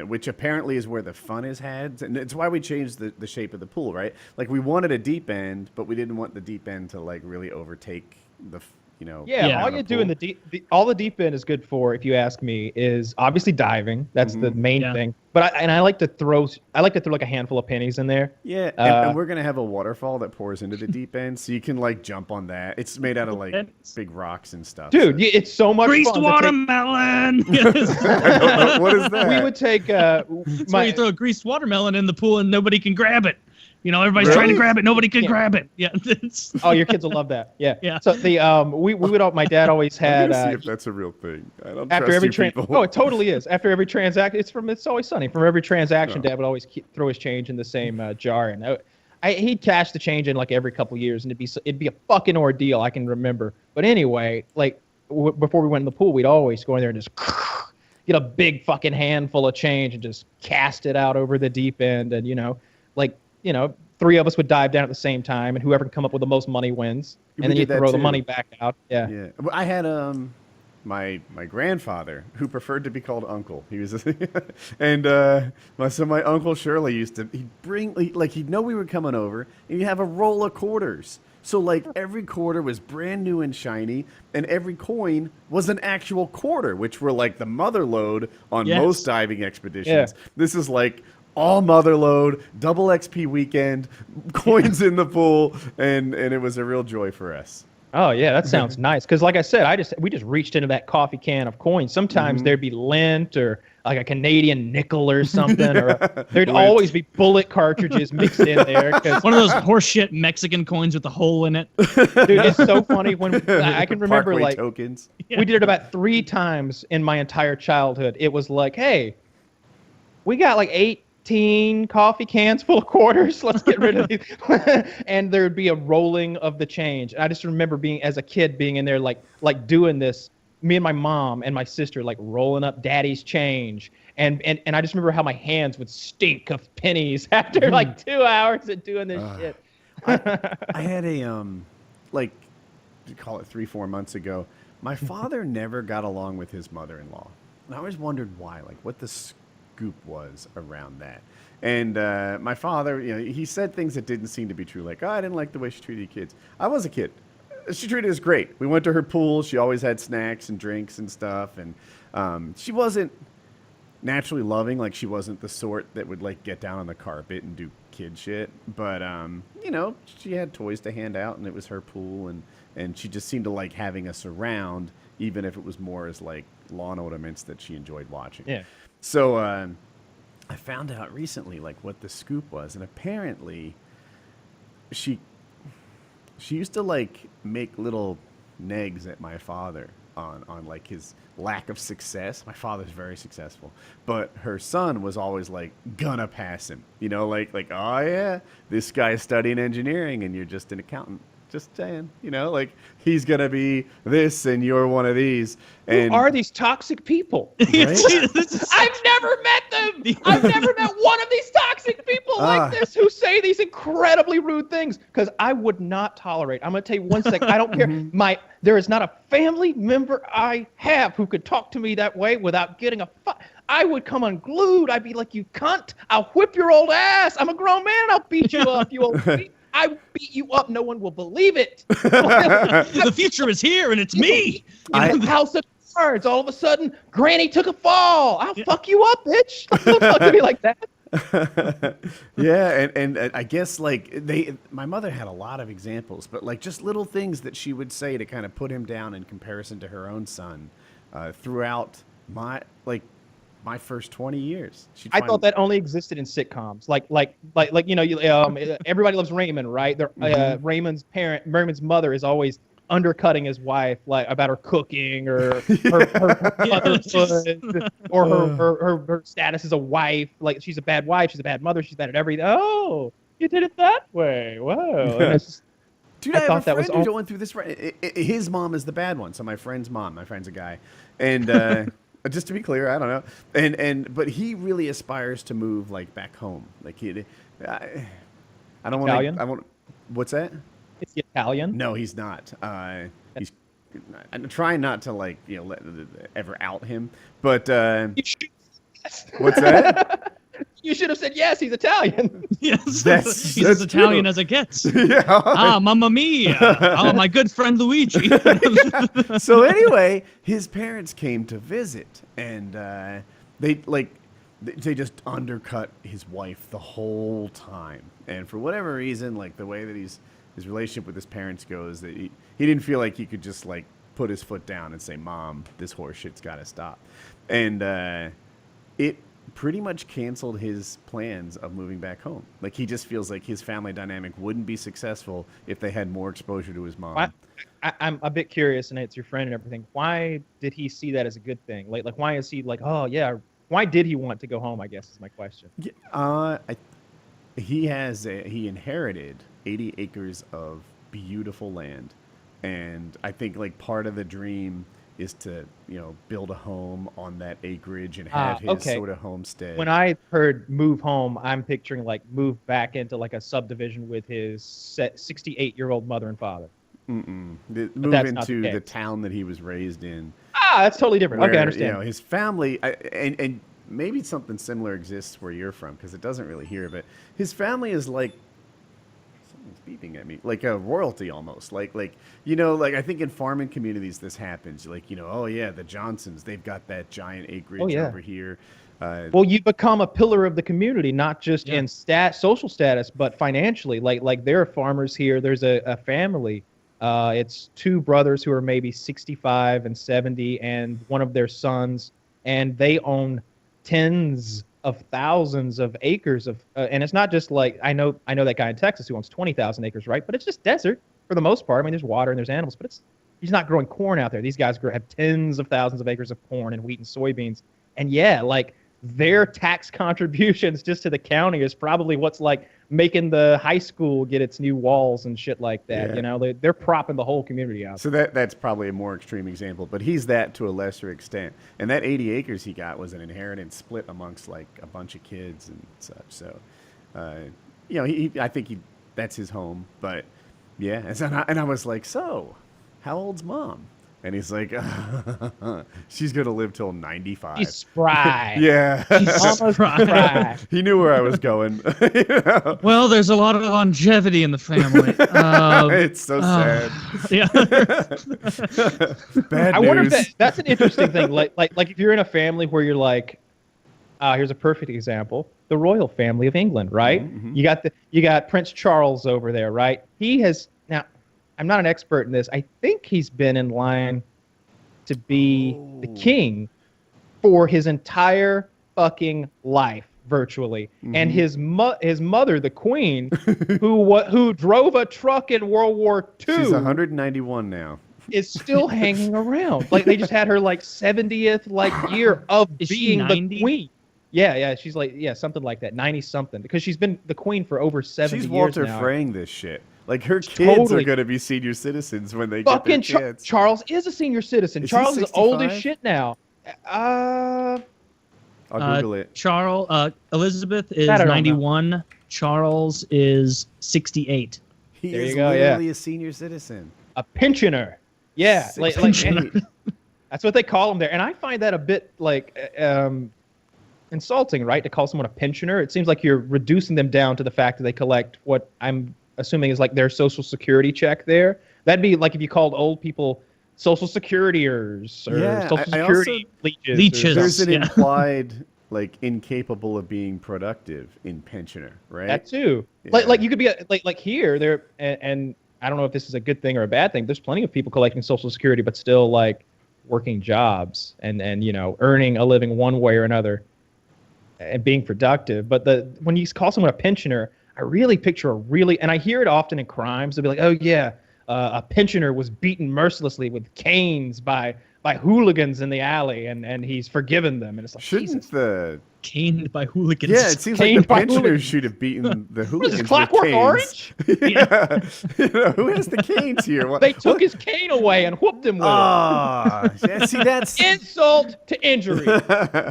which apparently is where the fun is had, and it's why we changed the shape of the pool, right? Like we wanted a deep end, but we didn't want the deep end to like really overtake the all you do in all the deep end is good for, if you ask me, is obviously diving. That's the main thing. But I like to throw like a handful of pennies in there. Yeah, and we're gonna have a waterfall that pours into the deep end, so you can like jump on that. It's made out of like big rocks and stuff. Dude, it's so much greased fun. watermelon. I don't know. What is that? We would take It's where you throw a greased watermelon in the pool and nobody can grab it. Everybody's trying to grab it. Nobody can grab it. Yeah. Oh, your kids will love that. Yeah. Yeah. So we would all, my dad always had. See if that's a real thing. I don't after trust every people. Oh, it totally is. After every transaction, it's Always Sunny. From every transaction, Dad would always throw his change in the same jar, and he'd cash the change in like every couple years, and it'd be a fucking ordeal. I can remember. But anyway, like before we went in the pool, we'd always go in there and just get a big fucking handful of change and just cast it out over the deep end, and three of us would dive down at the same time, and whoever can come up with the most money wins. And then you throw the money back out. Yeah. Yeah. I had my grandfather who preferred to be called uncle. He was and my uncle Shirley he'd know we were coming over, and he'd have a roll of quarters So like every quarter was brand new and shiny, and every coin was an actual quarter, which were like the mother load on Yes. most diving expeditions. Yeah. This is like all mother load, double XP weekend, coins in the pool, and it was a real joy for us. Oh yeah, that sounds nice. Because like I said, we just reached into that coffee can of coins. Sometimes there'd be lint or like a Canadian nickel or something, or there'd Lint. always be bullet cartridges mixed in there. 'Cause, One of those horseshit Mexican coins with the hole in it. dude, it's so funny when I can remember Parkway like tokens. we did it about 3 times in my entire childhood. It was like, hey, we got like 18 coffee cans full of quarters. Let's get rid of these. And there'd be a rolling of the change. I just remember being, as a kid, being in there like doing this. Me and my mom and my sister like rolling up daddy's change. And I just remember how my hands would stink of pennies after like 2 hours of doing this shit. I had a like, you call it 3-4 months ago. My father never got along with his mother-in-law, and I always wondered why, like what the scoop was around that. And my father, you know, he said things that didn't seem to be true, like, oh, I didn't like the way she treated kids. I was a kid. She treated us great. We went to her pool. She always had snacks and drinks and stuff, and she wasn't naturally loving. Like she wasn't the sort that would like get down on the carpet and do kid shit. But you know, she had toys to hand out, and it was her pool, and she just seemed to like having us around, even if it was more as like lawn ornaments that she enjoyed watching. Yeah. So I found out recently like what the scoop was, and apparently she used to like make little negs at my father on like his lack of success. My father's very successful, but her son was always like gonna pass him. You know, like oh yeah, this guy's studying engineering and you're just an accountant. Just saying, you know, like he's gonna be this and you're one of these. And Who are these toxic people? Right? I've never met them. I've never met one of these toxic people like this who say these incredibly rude things. Because I would not tolerate. I'm gonna tell you one second. I don't care. There is not a family member I have who could talk to me that way without getting a. I would come unglued. I'd be like, you cunt. I'll whip your old ass. I'm a grown man. I'll beat you up. You old. I beat you up. No one will believe it. The future is here, and it's me. House of Cards. All of a sudden, Granny took a fall. I'll fuck you up, bitch. Don't talk to me like that. Yeah, and I guess like my mother had a lot of examples, but like just little things that she would say to kind of put him down in comparison to her own son throughout my first 20 years. I thought that only existed in sitcoms, like you know, Everybody Loves Raymond, right? Raymond's mother is always undercutting his wife, like about her cooking or her motherhood, or her status as a wife. Like she's a bad wife, she's a bad mother, she's bad at everything. Oh, you did it that way. Whoa. And it's just, Dude, I have a friend who's going through this. His mom is the bad one. So my friend's mom. My friend's a guy, and just to be clear, I don't know. But he really aspires to move like back home. Like I don't want. Italian? I want. What's that? Is he Italian? No, he's not. He's. I'm trying not to like ever out him, but You should, what's that? you should have said yes. He's Italian. Yes, That's he's as Italian true. as it gets. Yeah. Ah, mamma mia! Oh, my good friend Luigi. So anyway, his parents came to visit, and they just undercut his wife the whole time. And for whatever reason, like the way that his relationship with his parents goes, that he didn't feel like he could just like put his foot down and say, "Mom, this horse shit's got to stop." And it pretty much canceled his plans of moving back home. Like he just feels like his family dynamic wouldn't be successful if they had more exposure to his mom. I'm a bit curious, and it's your friend and everything. Why did he see that as a good thing? Like why is he like, oh yeah? Why did he want to go home? I guess is my question. Yeah, he inherited 80 acres of beautiful land, and I think like part of the dream is to build a home on that acreage and have his sort of homestead. When I heard move home, I'm picturing like move back into like a subdivision with his 68-year-old mother and father. Move that's not into the the case. town that he was raised in. That's totally different. Okay, I Where, understand. his family, and maybe something similar exists where you're from because it doesn't really hear of it. His family is like He's beeping at me like a royalty almost. Like you know, like I think in farming communities this happens. Like you know, oh yeah, the Johnsons, they've got that giant acreage yeah. over here. Well, you become a pillar of the community, not just Yeah. in social status, but financially. Like there are farmers here. There's a family. It's two brothers who are maybe 65 and 70, and one of their sons, and they own tens of thousands of acres of. And it's not just like I know that guy in Texas who owns 20,000 acres, right? But it's just desert for the most part. I mean, there's water and there's animals, but he's not growing corn out there. These guys have tens of thousands of acres of corn and wheat and soybeans. And yeah, like their tax contributions just to the county is probably what's like making the high school get its new walls and shit like that. Yeah. You know, they're propping the whole community out. So that's probably a more extreme example, but he's that to a lesser extent. And that 80 acres he got was an inheritance split amongst like a bunch of kids and such. So, you know, I think that's his home. But yeah, and I was like, so, how old's mom? And he's like, she's gonna live till 95. She's spry. Yeah, Almost spry. he knew where I was going. You know? Well, there's a lot of longevity in the family. It's so sad. Yeah. Bad I news. wonder if that's an interesting thing. Like if you're in a family where you're like, here's a perfect example: the royal family of England, right? Mm-hmm. You got Prince Charles over there, right? He has now. I'm not an expert in this. I think he's been in line to be the king for his entire fucking life, virtually. Mm-hmm. And his mother, the queen, who drove a truck in World War II, She's 191 now. is still hanging around. Like they just had her like 70th like year of Is she being the 90? queen. Yeah, she's like something like that, 90 something, because she's been the queen for over 70 She's years Walter now. Fraying this shit. Like her kids Totally. are going to be senior citizens when they Fucking get their kids. Charles is a senior citizen. Is he Charles is old as 65? shit now. I'll Google it. Elizabeth is That I don't know. 91. Charles is 68. He there is you go, yeah. literally a senior citizen. A pensioner. Yeah, like Pensioner. that's what they call them there. And I find that a bit like insulting, right? To call someone a pensioner. It seems like you're reducing them down to the fact that they collect what I'm assuming is like their social security check there. That'd be like if you called old people social securityers or Yeah, social I security leeches. Leeches. There's an Yeah. implied like incapable of being productive in pensioner, right? That too. Yeah. Like you could be like here there, and I don't know if this is a good thing or a bad thing. There's plenty of people collecting Social Security, but still like working jobs and you know earning a living one way or another, and being productive. But when you call someone a pensioner, I really picture and I hear it often in crimes. They'll be like, oh yeah, a pensioner was beaten mercilessly with canes by hooligans in the alley, and he's forgiven them. And it's like, Shouldn't Jesus. the Caned by hooligans. yeah? It seems like Caned the by pensioners hooligans. should have beaten the What is hooligans this, with Clockwork canes. Orange? Yeah, you know, who has the canes here? What, They took his cane away and whooped him with Ah, yeah, see that's it. Insult to injury.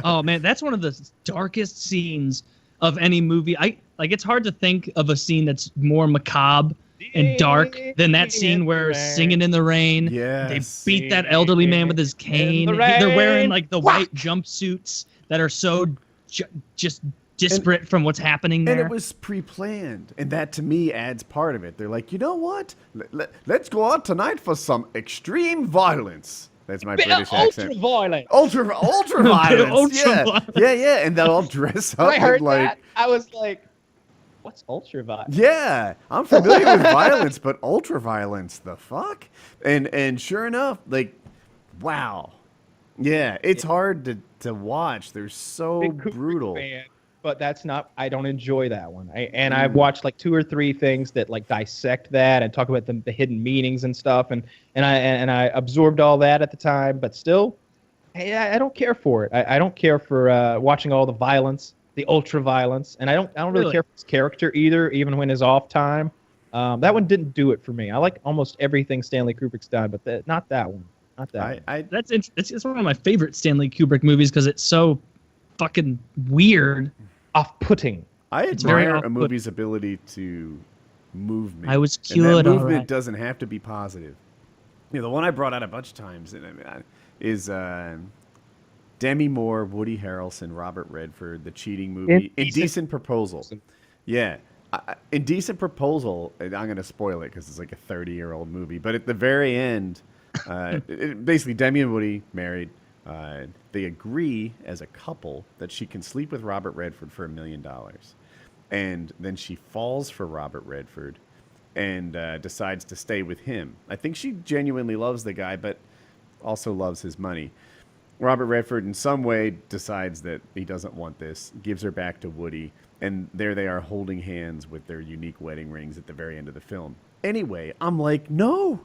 Oh man, that's one of the darkest scenes of any movie. It's hard to think of a scene that's more macabre and dark than that scene where Singing in the Rain. Yes. They beat that elderly man with his cane. the They're wearing rain. like the white jumpsuits that are so just disparate from what's happening there. And it was pre-planned, and that to me adds part of it. They're like, you know what? Let's go out tonight for some extreme violence. That's my British Ultra accent. violent. Ultra violence. Ultra yeah. violence. Yeah, and they'll all dress up When I heard in like. that, I was like, what's ultra violent? Yeah, I'm familiar with violence, but ultra violence, the fuck? And sure enough, like, wow. Yeah, it's hard to watch. They're so Big Kubrick brutal. fan, but that's not. I don't enjoy that one. I've watched like 2 or 3 things that like dissect that and talk about the hidden meanings and stuff, and I absorbed all that at the time, but still, I don't care for it. I don't care for watching all the violence, the ultra violence, and I don't really Really? care for his character either, even when his off time. That one didn't do it for me. I like almost everything Stanley Kubrick's done, but not that one. Not that one. It's one of my favorite Stanley Kubrick movies because it's so fucking weird. Off-putting. I It's very admire a off-put- movie's ability to move me. I was And cured, that all movement right. doesn't have to be positive. You know, the one I brought out a bunch of times is Demi Moore, Woody Harrelson, Robert Redford, the cheating movie, Indecent Indecent Proposal. Yeah. Indecent Proposal, I'm going to spoil it because it's like a 30-year-old movie, but at the very end, basically Demi and Woody married. They agree as a couple that she can sleep with Robert Redford for $1 million. And then she falls for Robert Redford and decides to stay with him. I think she genuinely loves the guy, but also loves his money. Robert Redford in some way decides that he doesn't want this, gives her back to Woody, and there they are holding hands with their unique wedding rings at the very end of the film. Anyway, I'm like, no,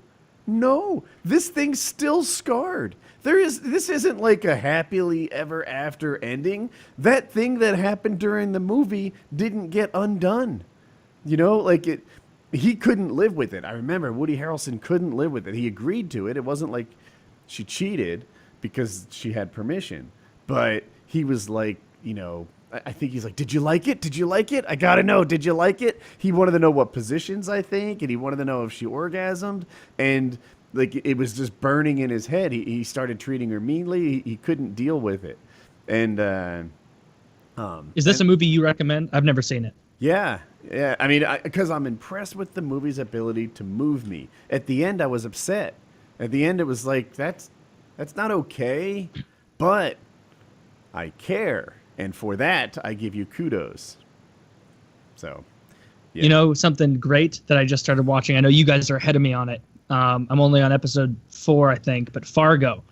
this thing's still scarred. This isn't like a happily ever after ending. That thing that happened during the movie didn't get undone. You know, like he couldn't live with it. I remember Woody Harrelson couldn't live with it. He agreed to it. It wasn't like she cheated because she had permission. But he was like, you know, I think he's like, did you like it? Did you like it? I got to know. Did you like it? He wanted to know what positions, I think, and he wanted to know if she orgasmed. And like it was just burning in his head. He started treating her meanly. He couldn't deal with it. And is this a movie you recommend? I've never seen it. Yeah. I mean, because I'm impressed with the movie's ability to move me. At the end, I was upset. At the end, it was like, that's not okay, but I care. And for that, I give you kudos. So, yeah. You know, something great that I just started watching. I know you guys are ahead of me on it. I'm only on episode 4, I think, but Fargo.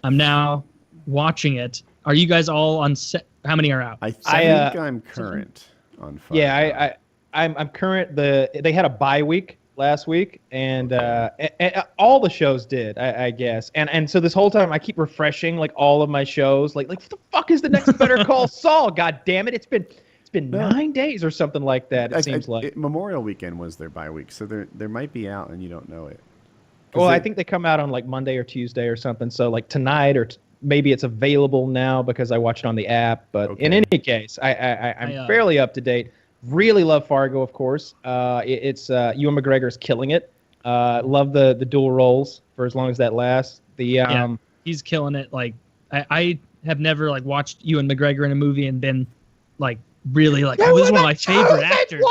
I'm now watching it. Are you guys all on set? How many are out? I think I'm current on Fargo. Yeah, I'm current. They had a bye week last week, and all the shows did, I guess. And so this whole time I keep refreshing like all of my shows. Like what the fuck is the next Better Call Saul? God damn it! It's been 9 days or something like that. It seems like Memorial Weekend was their bye week, so they might be out and you don't know it. Well, I think they come out on like Monday or Tuesday or something. So like tonight or maybe it's available now because I watch it on the app. But in any case, I'm fairly up to date. Really love Fargo, of course. It's Ewan McGregor's killing it. Love the dual roles for as long as that lasts. He's killing it. Like I have never like watched Ewan McGregor in a movie and been like really like, oh, this is one of my favorite actors.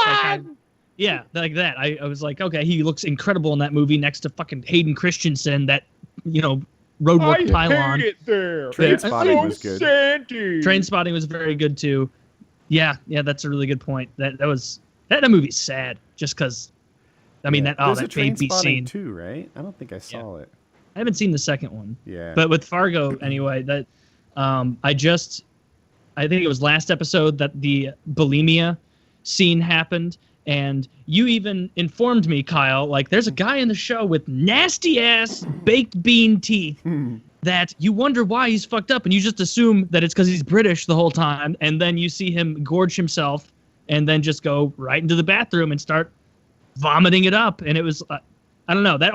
Like that. I was like, okay, he looks incredible in that movie next to fucking Hayden Christensen, that, you know, roadwork pylon. I hate it there. Trainspotting was good. Trainspotting was very good too. Yeah, that's a really good point. That movie's sad just because, I mean, that baby scene too, right? I don't think I saw it. I haven't seen the second one. Yeah. But with Fargo, anyway, that I think it was last episode that the bulimia scene happened, and you even informed me, Kyle, like there's a guy in the show with nasty ass baked bean teeth that you wonder why he's fucked up, and you just assume that it's because he's British the whole time, and then you see him gorge himself and then just go right into the bathroom and start vomiting it up. And it was I don't know, that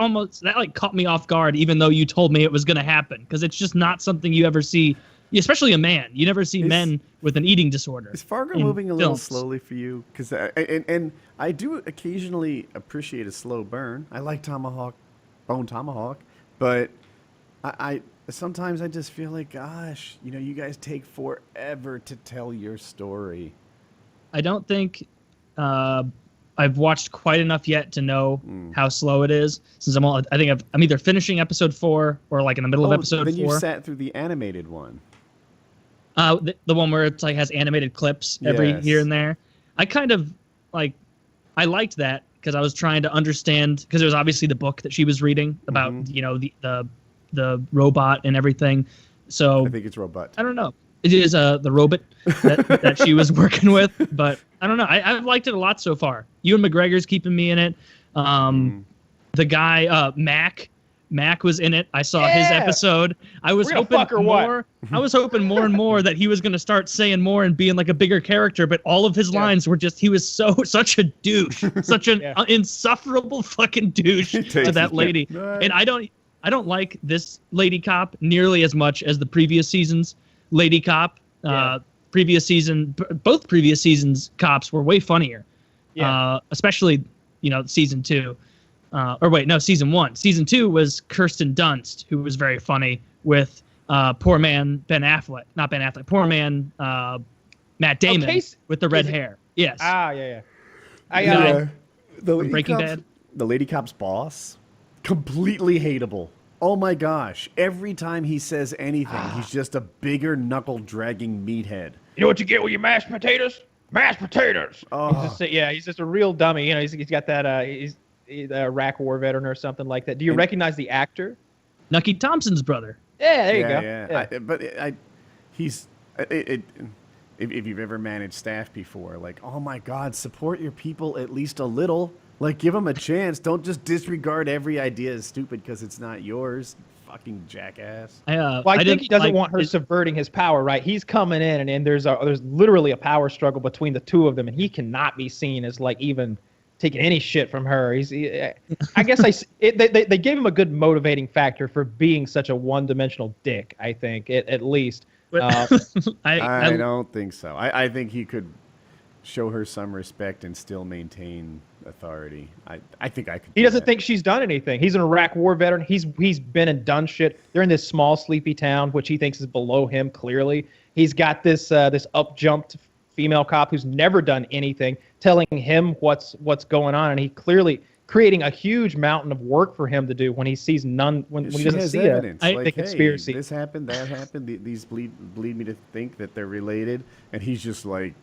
like caught me off guard, even though you told me it was going to happen, because it's just not something you ever see, especially a man. You never see men with an eating disorder. Is Fargo moving a little slowly for you? Because and I do occasionally appreciate a slow burn. I like Bone Tomahawk, but I sometimes I just feel like, gosh, you know, you guys take forever to tell your story. I don't think I've watched quite enough yet to know how slow it is. Since I'm either finishing episode 4 or like in the middle of episode 4. Then you sat through the animated one. The one where it's like has animated clips every here and there. I kind of like, I liked that because I was trying to understand, because it was obviously the book that she was reading about, you know, the robot and everything. So I think it's robot. I don't know. It is the robot that she was working with, but I don't know. I've liked it a lot so far. Ewan McGregor's keeping me in it. The guy Mac was in it. I saw his episode. I was hoping more. I was hoping more and more that he was going to start saying more and being like a bigger character, but all of his lines were just, he was such a douche, such an insufferable fucking douche to that lady. And I don't like this lady cop nearly as much as the previous season's lady cop. Previous season, both previous seasons cops were way funnier. Especially, you know, season 2. Season 1. Season 2 was Kirsten Dunst, who was very funny with poor man Ben Affleck. Not Ben Affleck. Poor man Matt Damon with the red hair. Yes. I No. The lady Breaking cop's, Bad? The lady cop's boss, completely hateable. Oh my gosh! Every time he says anything, he's just a bigger knuckle-dragging meathead. You know what you get with your mashed potatoes? Mashed potatoes. Oh. He's just a real dummy. You know, he's got that. He's a Iraq war veteran or something like that. Do you recognize the actor? Nucky Thompson's brother. Yeah, there you go. Yeah. If you've ever managed staff before, like, oh my God, support your people at least a little. Like, give them a chance. Don't just disregard every idea as stupid because it's not yours. Fucking jackass. Well, I think didn't he doesn't like want her it- subverting his power, right? He's coming in, and there's literally a power struggle between the two of them, and he cannot be seen as like even taking any shit from her. I guess they gave him a good motivating factor for being such a one-dimensional dick. I think at least. But I don't think so. I think he could show her some respect and still maintain authority. I think I could. He do doesn't that. think she's done anything. He's an Iraq war veteran. He's been and done shit. They're in this small, sleepy town, which he thinks is below him. Clearly, he's got this up-jumped female cop who's never done anything, telling him what's going on, and he clearly creating a huge mountain of work for him to do when he sees none. When She he doesn't has see evidence. the Like, conspiracy. Hey, this happened, that happened. These lead me to think that they're related, and he's just like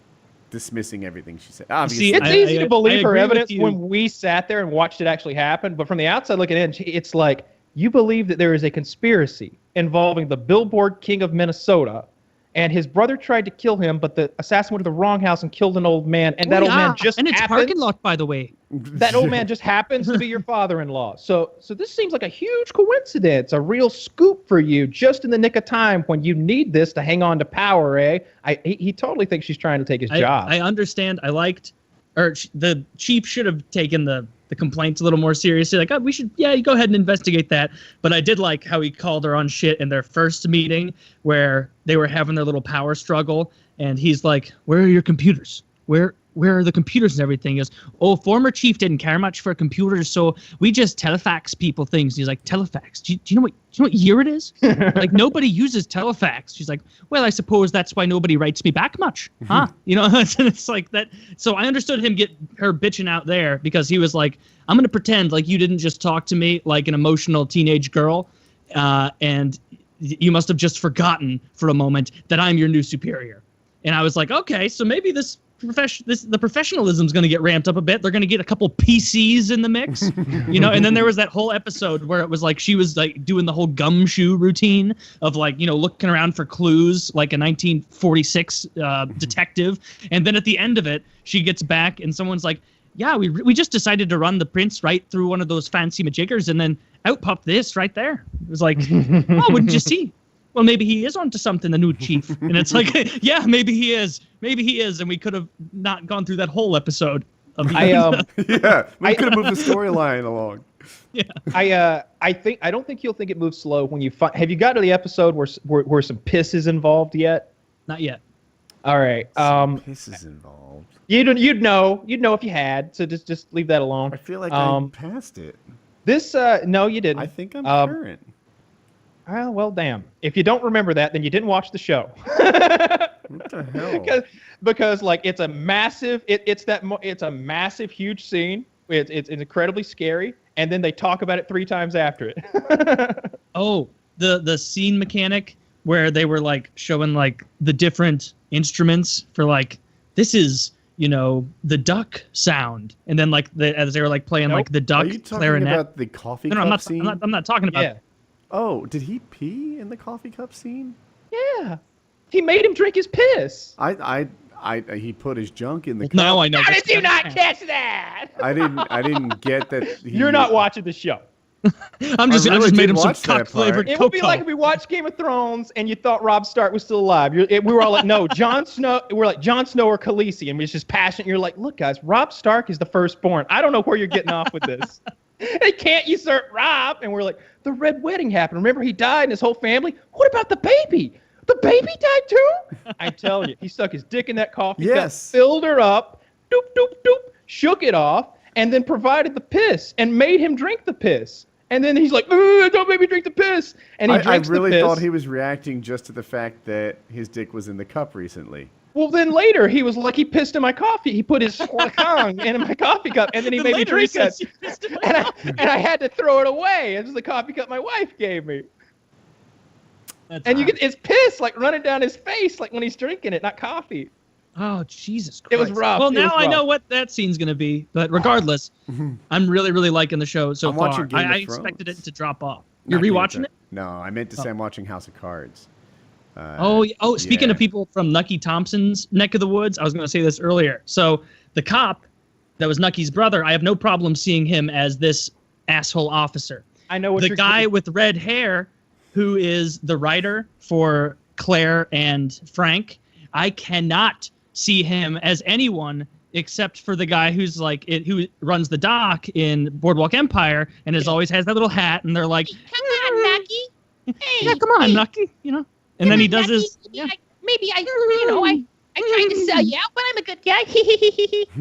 dismissing everything she said. Obviously, It's I- easy I- to believe I her agree with evidence you. when we sat there and watched it actually happen, but from the outside looking in, it's like you believe that there is a conspiracy involving the Billboard King of Minnesota, and his brother tried to kill him, but the assassin went to the wrong house and killed an old man, and that old man just and it's happens. parking lot, by the way. That old man just happens to be your father-in-law. So this seems like a huge coincidence, a real scoop for you, just in the nick of time when you need this to hang on to power, eh? He totally thinks she's trying to take his job. I understand. The chief should have taken the complaints a little more seriously. Like, we should, you go ahead and investigate that. But I did like how he called her on shit in their first meeting where they were having their little power struggle. And he's like, where are your computers? Where are the computers and everything? He goes, oh, former chief didn't care much for computers, so we just telefax people things. And he's like, telefax? Do you know what year it is? Like, nobody uses telefax. She's like, well, I suppose that's why nobody writes me back much, huh? It's like that. So I understood him get her bitching out there because he was like, I'm gonna pretend like you didn't just talk to me like an emotional teenage girl, and you must have just forgotten for a moment that I'm your new superior. And I was like, okay, so maybe the professionalism is going to get ramped up a bit. They're going to get a couple PCs in the mix, And then there was that whole episode where it was like she was like doing the whole gumshoe routine of like looking around for clues like a 1946 detective, and then at the end of it, she gets back and someone's like, "Yeah, we just decided to run the prints right through one of those fancy majiggers, and then out popped this right there." It was like, "Oh, wouldn't you see? Well, maybe he is onto something, the new chief." And it's like, yeah, maybe he is. Maybe he is. And we could have not gone through that whole episode of yeah, we could have moved the storyline along. yeah. I don't think you'll think it moves slow when you find. Have you got to the episode where some piss is involved yet? Not yet. All right. Piss is involved. You'd know if you had. So just leave that alone. I feel like I passed it. This no, you didn't. I think I'm current. Well, damn. If you don't remember that, then you didn't watch the show. What the hell? Because like it's a massive, it's a massive, huge scene. It's incredibly scary, and then they talk about it 3 times after it. Oh, the scene mechanic where they were like showing like the different instruments for like, this is the duck sound, and then like as they were like playing like the duck Are you talking clarinet. about the coffee No, cup scene? I'm not talking about. Yeah. Oh, did he pee in the coffee cup scene? Yeah. He made him drink his piss. He put his junk in the cup. Now I know. How this- did you not catch that? I didn't get that. You're not watching the show. I just really made did him some watch that cock flavored It cocoa. would be like if we watched Game of Thrones and you thought Robb Stark was still alive. We were all like, no, Jon Snow. We're like Jon Snow or Khaleesi, and we're just passionate. You're like, look, guys, Robb Stark is the firstborn. I don't know where you're getting off with this. They can't usurp Robb, and we're like, the Red Wedding happened. Remember, he died and his whole family. What about the baby? The baby died too? I tell you, he stuck his dick in that coffee Yes. cup, filled her up, doop doop doop, shook it off, and then provided the piss and made him drink the piss. And then he's like, don't make me drink the piss. And he I drinks really the piss. thought he was reacting just to the fact that his dick was in the cup recently. Well, then later he was like, he pissed in my coffee. He put his tongue in my coffee cup, and then he Then made me later he drink it. says you pissed in my And coffee. I had to throw it away. It's the coffee cup my wife gave me. That's And you hot. get it's piss like running down his face, like when he's drinking it, not coffee. Oh, Jesus Christ. It was rough. Well, It now was I rough. know what that scene's going to be. But regardless, I'm really, really liking the show so I'm far. watching Game of I expected Thrones. it to drop off. You're Not Game of rewatching Thrones. it? No, I meant to say I'm watching House of Cards. Speaking of yeah. people from Nucky Thompson's neck of the woods, I was going to say this earlier. So the cop that was Nucky's brother, I have no problem seeing him as this asshole officer. I know what The you're guy with red hair, who is the writer for Claire and Frank, I cannot see him as anyone except for the guy who's who runs the dock in Boardwalk Empire and always has that little hat, and they're like, Come on, Nucky. Hey, yeah, come on, Nucky, And then he does his, Maybe I tried to sell you out, but I'm a good guy.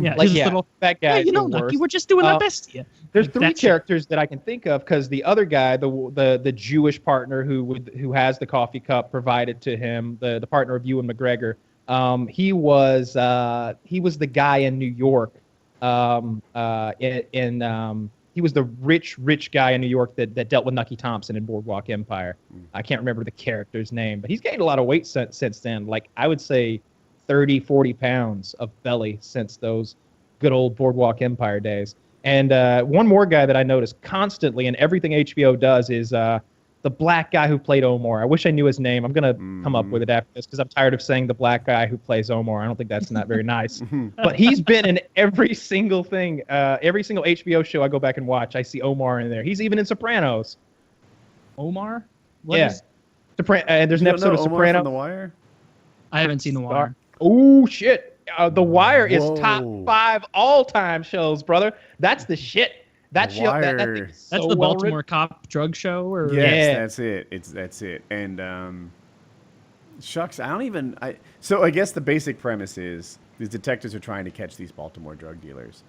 yeah, like his yeah, little, that yeah, guy's the Nucky, worst. we're just doing our Uh, best here. There's Like, three that's it. characters that I can think of because the other guy, the Jewish partner who has the coffee cup provided to him, the partner of Ewan McGregor, he was the guy in New York, he was the rich guy in New York that dealt with Nucky Thompson in Boardwalk Empire. I can't remember the character's name, but he's gained a lot of weight since then. Like I would say 30, 40 pounds of belly since those good old Boardwalk Empire days. And one more guy that I notice constantly in everything HBO does is the black guy who played Omar. I wish I knew his name. I'm going to come up with it after this because I'm tired of saying the black guy who plays Omar. I don't think that's not very nice. But he's been in every single thing, every single HBO show I go back and watch. I see Omar in there. He's even in Sopranos. Omar? What Yeah. is- And there's an You don't episode know of Omar Sopranos. from The Wire? I haven't seen The Wire. Oh, shit. The Wire is Whoa. top 5 all-time shows, brother. That's the shit. That The show, that Wire. thing is That's so the well Baltimore written. cop drug show? Or Yes, Yeah. that's it. That's it. And shucks, so I guess the basic premise is these detectives are trying to catch these Baltimore drug dealers.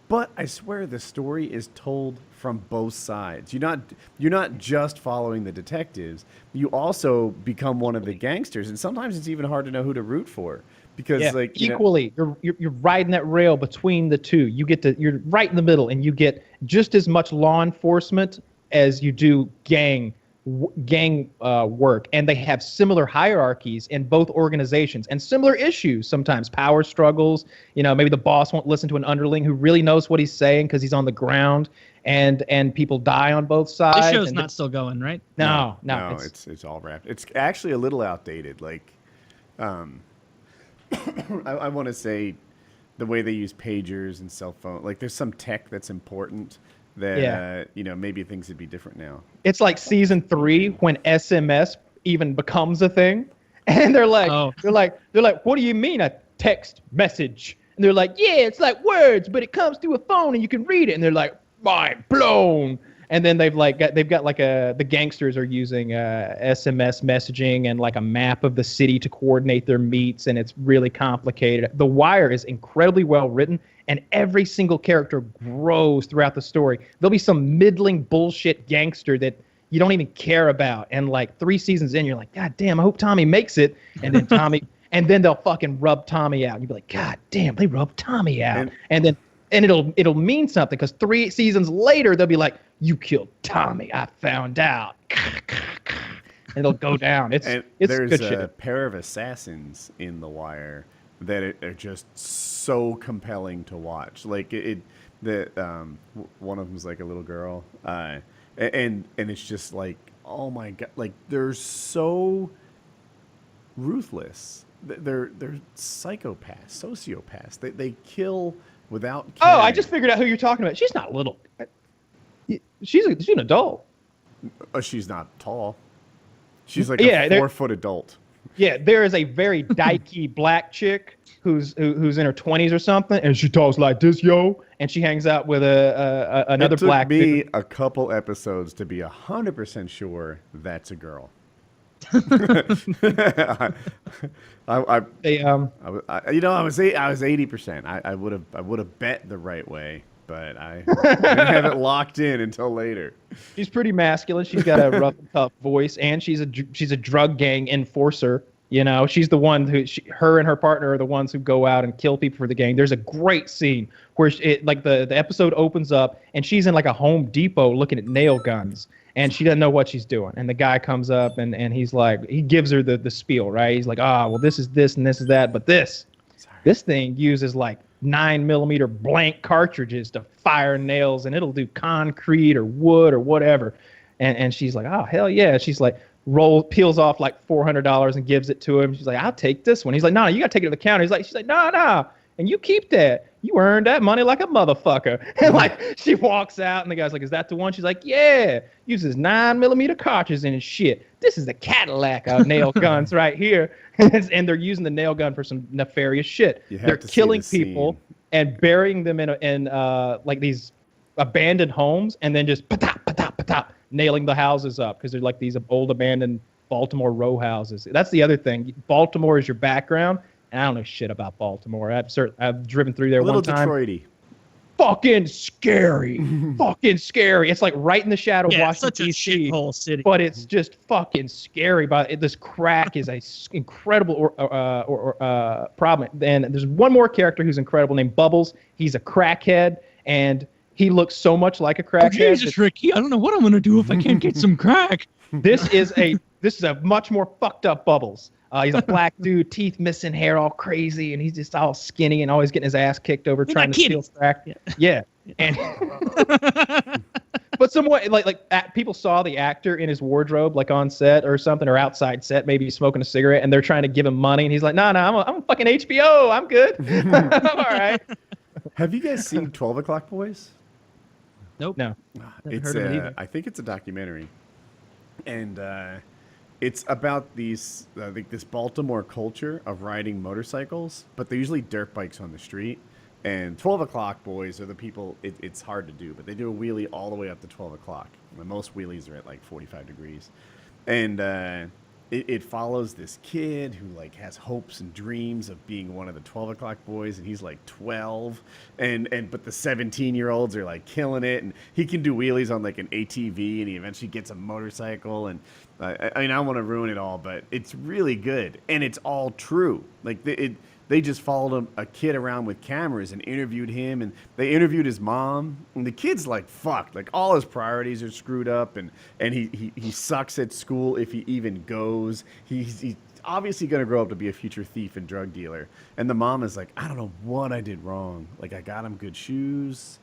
But I swear the story is told from both sides. You're not just following the detectives. You also become one of the gangsters, and sometimes it's even hard to know who to root for because Yeah, like equally, you're riding that rail between the two. You're right in the middle, and you get just as much law enforcement as you do gang work, and they have similar hierarchies in both organizations and similar issues. Sometimes power struggles. Maybe the boss won't listen to an underling who really knows what he's saying because he's on the ground, and people die on both sides. This show's and not still going, right? No, it's all wrapped. It's actually a little outdated. Like, I want to say the way they use pagers and cell phone. Like, there's some tech that's important that maybe things would be different now. It's like season 3 when SMS even becomes a thing, and they're like, Oh. they're like, what do you mean a text message? And they're like, yeah, it's like words, but it comes through a phone and you can read it. And they're like, mind blown. And then they've got the gangsters are using SMS messaging and like a map of the city to coordinate their meets, and it's really complicated. The Wire is incredibly well written, and every single character grows throughout the story. There'll be some middling bullshit gangster that you don't even care about, and like 3 seasons in, you're like, God damn, I hope Tommy makes it. And then then they'll fucking rub Tommy out. And you'll be like, God damn, they rubbed Tommy out. And it'll mean something because 3 seasons later they'll be like, you killed Tommy, I found out. And it'll go down. It's there's good a shit. pair of assassins in The Wire that are just so compelling to watch. Like one of them's like a little girl, and it's just like, oh my god, like they're so ruthless. They're psychopaths, sociopaths. They kill without caring. Oh, I just figured out who you're talking about. She's not little. She's an adult. She's not tall. She's like Yeah, a they're- 4-foot adult. Yeah, there is a very dykey black chick who's in her 20s or something, and she talks like this, yo, and she hangs out with another It took black me chick. a couple episodes to be 100% sure that's a girl. I They, I was 80%. I would have bet the right way, but I didn't have it locked in until later. She's pretty masculine. She's got a rough and tough voice, and she's a drug gang enforcer. You know, she's the one her and her partner are the ones who go out and kill people for the gang. There's a great scene where the episode opens up and she's in like a Home Depot looking at nail guns and she doesn't know what she's doing. And the guy comes up and he's like, he gives her the spiel, right? He's like, well, this is this and this is that, but this thing uses like 9mm blank cartridges to fire nails and it'll do concrete or wood or whatever. And she's like, oh, hell yeah. She's like, peels off like $400 and gives it to him. She's like, I'll take this one. He's like, no, you got to take it to the counter. She's like, no. And you keep that. You earned that money like a motherfucker. And like, she walks out and the guy's like, is that the one? She's like, yeah. Uses 9mm cartridges in his shit. This is the Cadillac of nail guns right here. And they're using the nail gun for some nefarious shit. They're killing people and burying them in like these abandoned homes and then just patop, patop, patop, nailing the houses up because they're like these old abandoned Baltimore row houses. That's the other thing. Baltimore is your background, and I don't know shit about Baltimore. I've driven through there one time. Detroity. Fucking scary. Fucking scary. It's like right in the shadow of Washington, such a D.C. shithole city. But it's just fucking scary. But this crack is a incredible problem. And there's one more character who's incredible named Bubbles. He's a crackhead, and he looks so much like a crackhead. Jesus, Ricky, I don't know what I'm gonna do if I can't get some crack. This is a much more fucked up Bubbles. He's a black dude, teeth missing, hair all crazy, and he's just all skinny and always getting his ass kicked over trying to steal crack. Yeah. And but people saw the actor in his wardrobe, like on set or something, or outside set, maybe smoking a cigarette, and they're trying to give him money, and he's like, no, I'm a fucking HBO, I'm good. I'm all right. Have you guys seen 12 O'Clock Boys? Nope. No. It's heard of it either. I think it's a documentary, and it's about this Baltimore culture of riding motorcycles, but they're usually dirt bikes on the street. And 12 O'Clock Boys are the people. It's hard to do, but they do a wheelie all the way up to 12 o'clock. And most wheelies are at like 45 degrees, and it follows this kid who like has hopes and dreams of being one of the 12 O'Clock Boys, and he's like 12, but the 17-year-olds are like killing it, and he can do wheelies on like an ATV, and he eventually gets a motorcycle, and I mean, I don't want to ruin it all, but it's really good, and it's all true. Like they just followed a kid around with cameras and interviewed him, and they interviewed his mom, and the kid's like fucked. Like all his priorities are screwed up, and he sucks at school if he even goes. He's obviously going to grow up to be a future thief and drug dealer. And the mom is like, I don't know what I did wrong. Like I got him good shoes.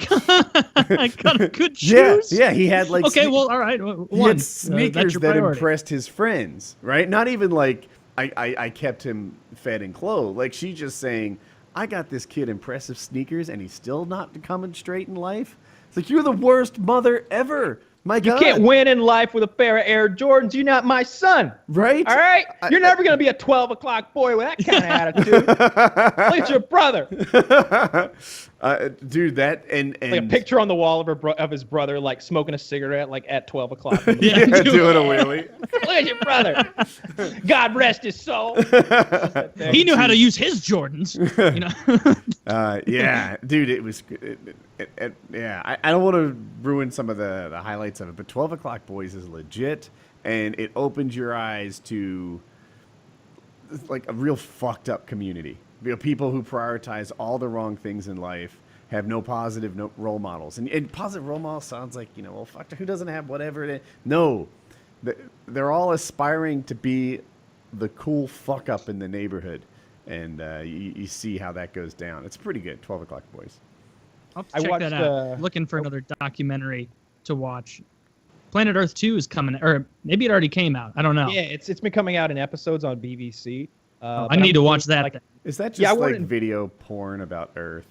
I got him good shoes. Yeah, he had like okay, well, all right. He had sneakers that impressed his friends, right? Not even like I kept him fed and clothed. Like she's just saying, I got this kid impressive sneakers and he's still not coming straight in life. It's like, you're the worst mother ever. My God. You can't win in life with a pair of Air Jordans. You're not my son. Right? All right? You're never going to be a 12 o'clock boy with that kind of attitude. Look at your brother. Dude, that and like a picture on the wall of his brother, like smoking a cigarette, like at 12 o'clock. Yeah, doing a wheelie. Look at your brother. God rest his soul. He knew how to use his Jordans. You know. Yeah, dude, it was. Yeah, I don't want to ruin some of the highlights of it, but 12 O'Clock Boys is legit, and it opens your eyes to like a real fucked up community. You know, people who prioritize all the wrong things in life, have no positive role models. And positive role model sounds like, you know, well, fuck, who doesn't have whatever it is? No, they're all aspiring to be the cool fuck up in the neighborhood. And you see how that goes down. It's pretty good, 12 O'Clock Boys. I'll have to check that out. Looking for another documentary to watch. Planet Earth 2 is coming, or maybe it already came out. I don't know. Yeah, it's been coming out in episodes on BBC. I need to watch that. Like, is that just like video porn about Earth?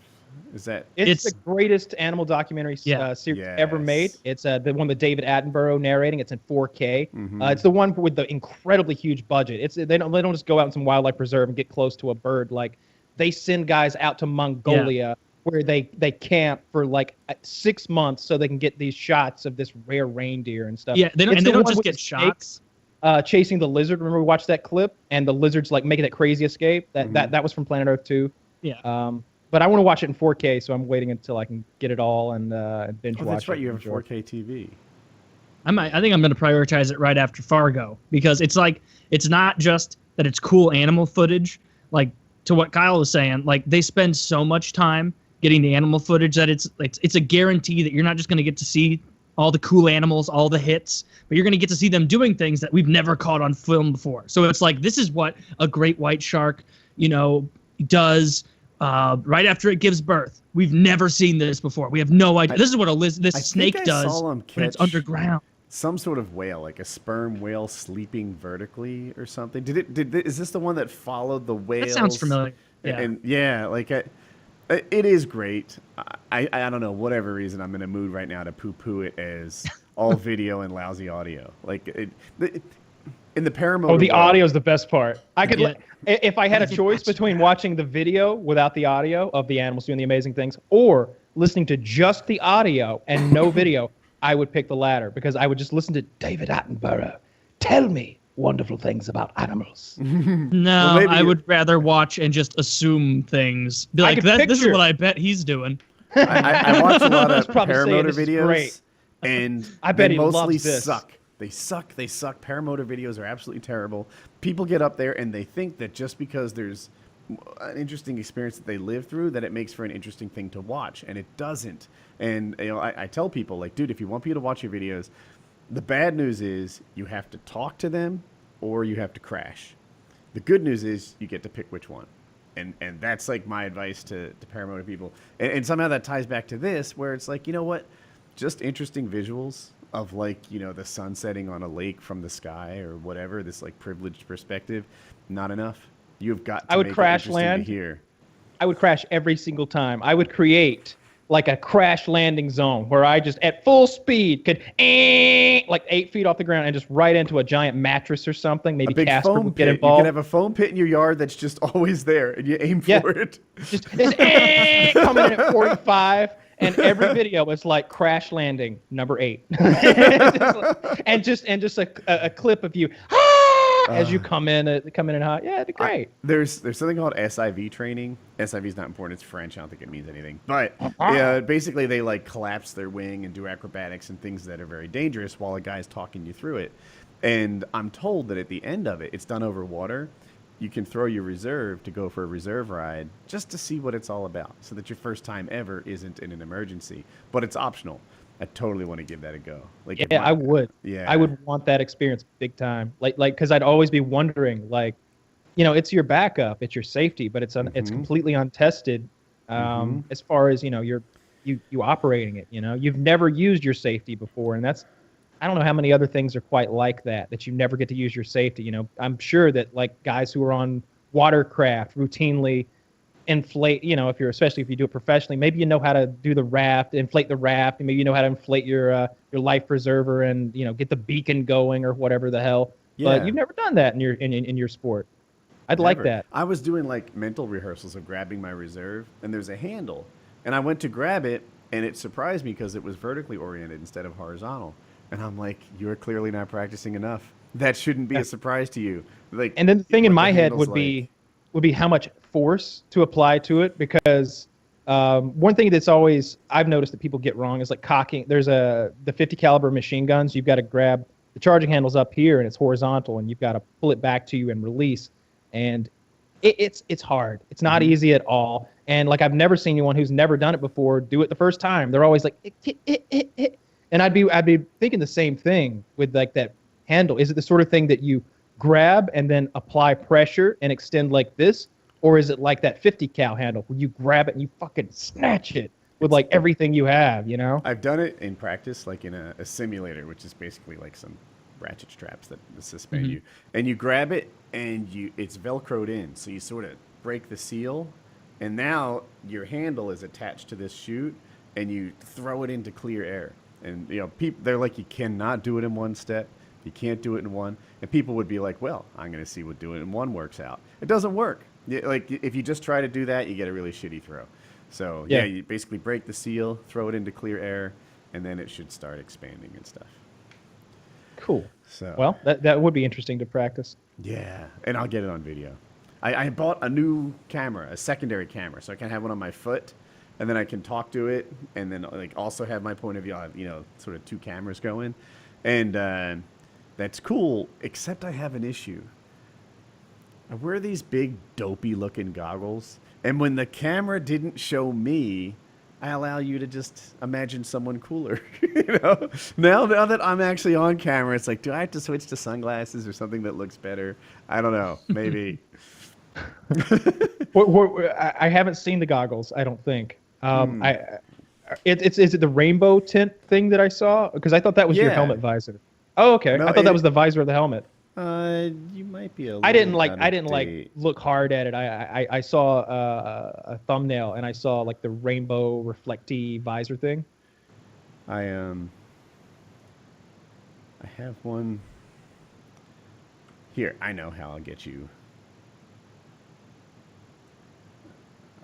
Is that? It's the greatest animal documentary series ever made. It's the one with David Attenborough narrating. It's in 4K. Mm-hmm. It's the one with the incredibly huge budget. They don't just go out in some wildlife preserve and get close to a bird. Like they send guys out to Mongolia where they camp for like 6 months so they can get these shots of this rare reindeer and stuff. Yeah, they don't just get shots. Chasing the lizard. Remember we watched that clip and the lizard's like making that crazy escape. That was from Planet Earth 2. Yeah. But I want to watch it in 4K, so I'm waiting until I can get it all and binge watch it. That's right. You have a 4K TV. I think I'm going to prioritize it right after Fargo, because it's like, it's not just that it's cool animal footage. Like, to what Kyle was saying, like, they spend so much time getting the animal footage that it's a guarantee that you're not just going to get to see all the cool animals, all the hits, but you're going to get to see them doing things that we've never caught on film before. So it's like, this is what a great white shark, does right after it gives birth. We've never seen this before. We have no idea. This is what this snake does when it's underground. Some sort of whale, like a sperm whale sleeping vertically or something. Is this the one that followed the whales? That sounds familiar. Yeah. And yeah, like it is great. I don't know, whatever reason, I'm in a mood right now to poo-poo it as all video and lousy audio. Like in the paramotor. Oh, the audio is the best part. I could, Yeah. if I had a choice between watching the video without the audio of the animals doing the amazing things, or listening to just the audio and no video, I would pick the latter, because I would just listen to David Attenborough tell me wonderful things about animals. No, Well, I would rather watch and just assume things. Be like, could this is picture- what I bet he's doing. I watch a lot of He's probably saying, paramotor "This is videos, great." and I bet they he mostly loves this. suck. They suck. Paramotor videos are absolutely terrible. People get up there and they think that just because there's an interesting experience that they live through, that it makes for an interesting thing to watch, and it doesn't. And I tell people, like, dude, if you want people to watch your videos, the bad news is you have to talk to them or you have to crash. The good news is you get to pick which one. And that's like my advice to paramotor people. And somehow that ties back to this, where it's like, you know what? Just interesting visuals of, like, the sun setting on a lake from the sky or whatever, this like privileged perspective, not enough. You've got to I would make crash it interesting land. to hear. I would crash every single time. I would create like a crash landing zone where I just at full speed could like 8 feet off the ground and just right into a giant mattress or something. Maybe A big Casper foam would get pit. You involved. can have a foam pit in your yard that's just always there, and you aim Yeah. for it. just coming in at 45, and every video is like crash landing number 8, and just a clip of you as you come in and hot. Yeah, it'd be great. There's something called SIV training. SIV is not important. It's French. I don't think it means anything. But basically, they like collapse their wing and do acrobatics and things that are very dangerous while a guy's talking you through it. And I'm told that at the end of it, it's done over water. You can throw your reserve to go for a reserve ride just to see what it's all about, so that your first time ever isn't in an emergency. But it's optional. I totally want to give that a go. Like, Yeah, I would. Yeah. I would want that experience big time. Like, because I'd always be wondering, like, it's your backup, it's your safety, but it's completely untested as far as you operating it. You've never used your safety before, and I don't know how many other things are quite like that you never get to use your safety. I'm sure that like guys who are on watercraft routinely inflate, especially if you do it professionally, maybe you know how to do the raft, inflate the raft, and maybe you know how to inflate your life preserver and get the beacon going or whatever the hell. Yeah. But you've never done that in your sport. I'd like Never. that. I was doing like mental rehearsals of grabbing my reserve, and there's a handle, and I went to grab it, and it surprised me because it was vertically oriented instead of horizontal. And I'm like, you're clearly not practicing enough. That shouldn't be a surprise to you. Like, And then the thing in what my the head handle's would be how much force to apply to it, because one thing that's always I've noticed that people get wrong is like cocking. There's the 50 caliber machine guns. You've got to grab the charging handles up here and it's horizontal, and you've got to pull it back to you and release. And it's hard. It's not easy at all. And like I've never seen anyone who's never done it before do it the first time. They're always like, and I'd be thinking the same thing with like that handle. Is it the sort of thing that you grab and then apply pressure and extend like this, or is it like that 50 cal handle where you grab it and you fucking snatch it with like everything you have? I've done it in practice, like in a simulator, which is basically like some ratchet straps that suspend you, and you grab it and it's velcroed in, so you sort of break the seal, and now your handle is attached to this chute, and you throw it into clear air. And people, they're like, you cannot do it in one step. You can't do it in one. And people would be like, well, I'm going to see what doing it in one works out. It doesn't work. Like, if you just try to do that, you get a really shitty throw. So, yeah, you basically break the seal, throw it into clear air, and then it should start expanding and stuff. Cool. So, Well, that would be interesting to practice. yeah, and I'll get it on video. I bought a new camera, a secondary camera, so I can have one on my foot, and then I can talk to it, and then like also have my point of view. I'll have, sort of two cameras going, And that's cool, except I have an issue. I wear these big, dopey-looking goggles, and when the camera didn't show me, I allow you to just imagine someone cooler. You know, now that I'm actually on camera, it's like, do I have to switch to sunglasses or something that looks better? I don't know. Maybe. I haven't seen the goggles. I don't think. Is it the rainbow tint thing that I saw? Because I thought that was your Yeah. helmet visor. Oh, okay. No, I thought that was the visor of the helmet. You might be a little I didn't out of like date. look hard at it. I saw a thumbnail and I saw like the rainbow reflecty visor thing. I have one here. I know how I'll get you.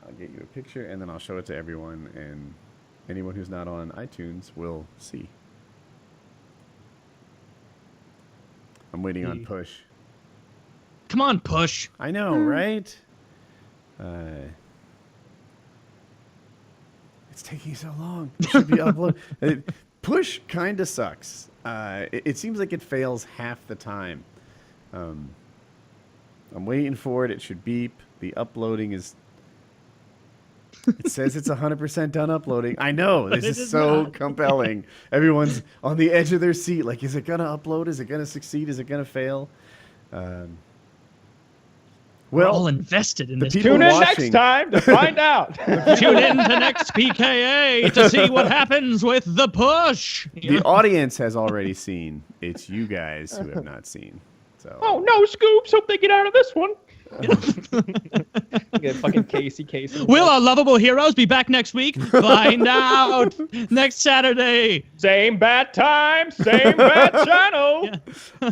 I'll get you a picture and then I'll show it to everyone, and anyone who's not on iTunes will see. I'm waiting on push. Come on, push. I know, right? It's taking so long. It should be upload. Push kind of sucks. It seems like it fails half the time. I'm waiting for it. It should beep. The uploading is. It says it's 100% done uploading. I know. This it is is so not. compelling. Everyone's on the edge of their seat. Like, is it going to upload? Is it going to succeed? Is it going to fail? We're Well, all invested in the this. people Tune in watching- next time to find out. Tune in to next PKA to see what happens with the push. the audience has already seen. It's you guys who have not seen. So Oh no, Scoops! Hope they get out of this one. Get fucking Casey Kasem. Will our lovable heroes be back next week? Find out next Saturday. Same bad time, same bad channel.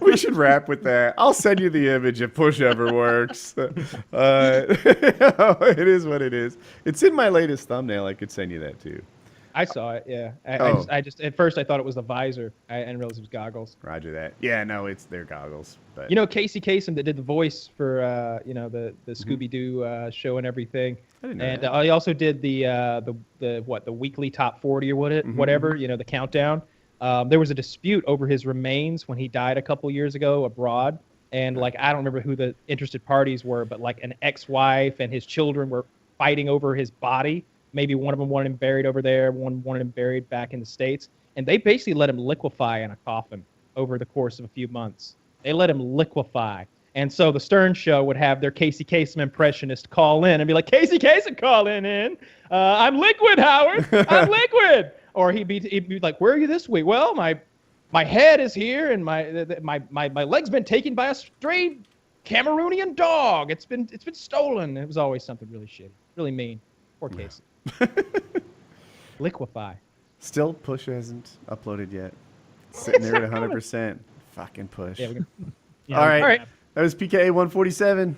we should wrap with that. I'll send you the image if push ever works. It is what it is. It's in my latest thumbnail. I could send you that too. I saw it. Yeah. Oh. I just at first I thought it was the visor. I didn't realize it was goggles. Roger that. Yeah, no, it's their goggles. But You know Casey Kasem that did the voice for the Scooby Doo show and everything. I didn't know And that. he also did the weekly top 40 or whatever, the countdown. There was a dispute over his remains when he died a couple years ago abroad, and like I don't remember who the interested parties were, but like an ex-wife and his children were fighting over his body. Maybe one of them wanted him buried over there, one wanted him buried back in the States, and they basically let him liquefy in a coffin over the course of a few months. They let him liquefy. And so the Stern Show would have their Casey Kasem impressionist call in and be like, Casey Kasem calling in. I'm liquid, Howard. I'm liquid. Or he'd be like, where are you this week? Well, my head is here and my leg's been taken by a stray Cameroonian dog. It's been stolen. It was always something really shitty, really mean. Poor Casey. Liquefy. Still, push hasn't uploaded yet. It's sitting there at 100%. Fucking push. Yeah, Yeah, All right. All right. That was PKA 147.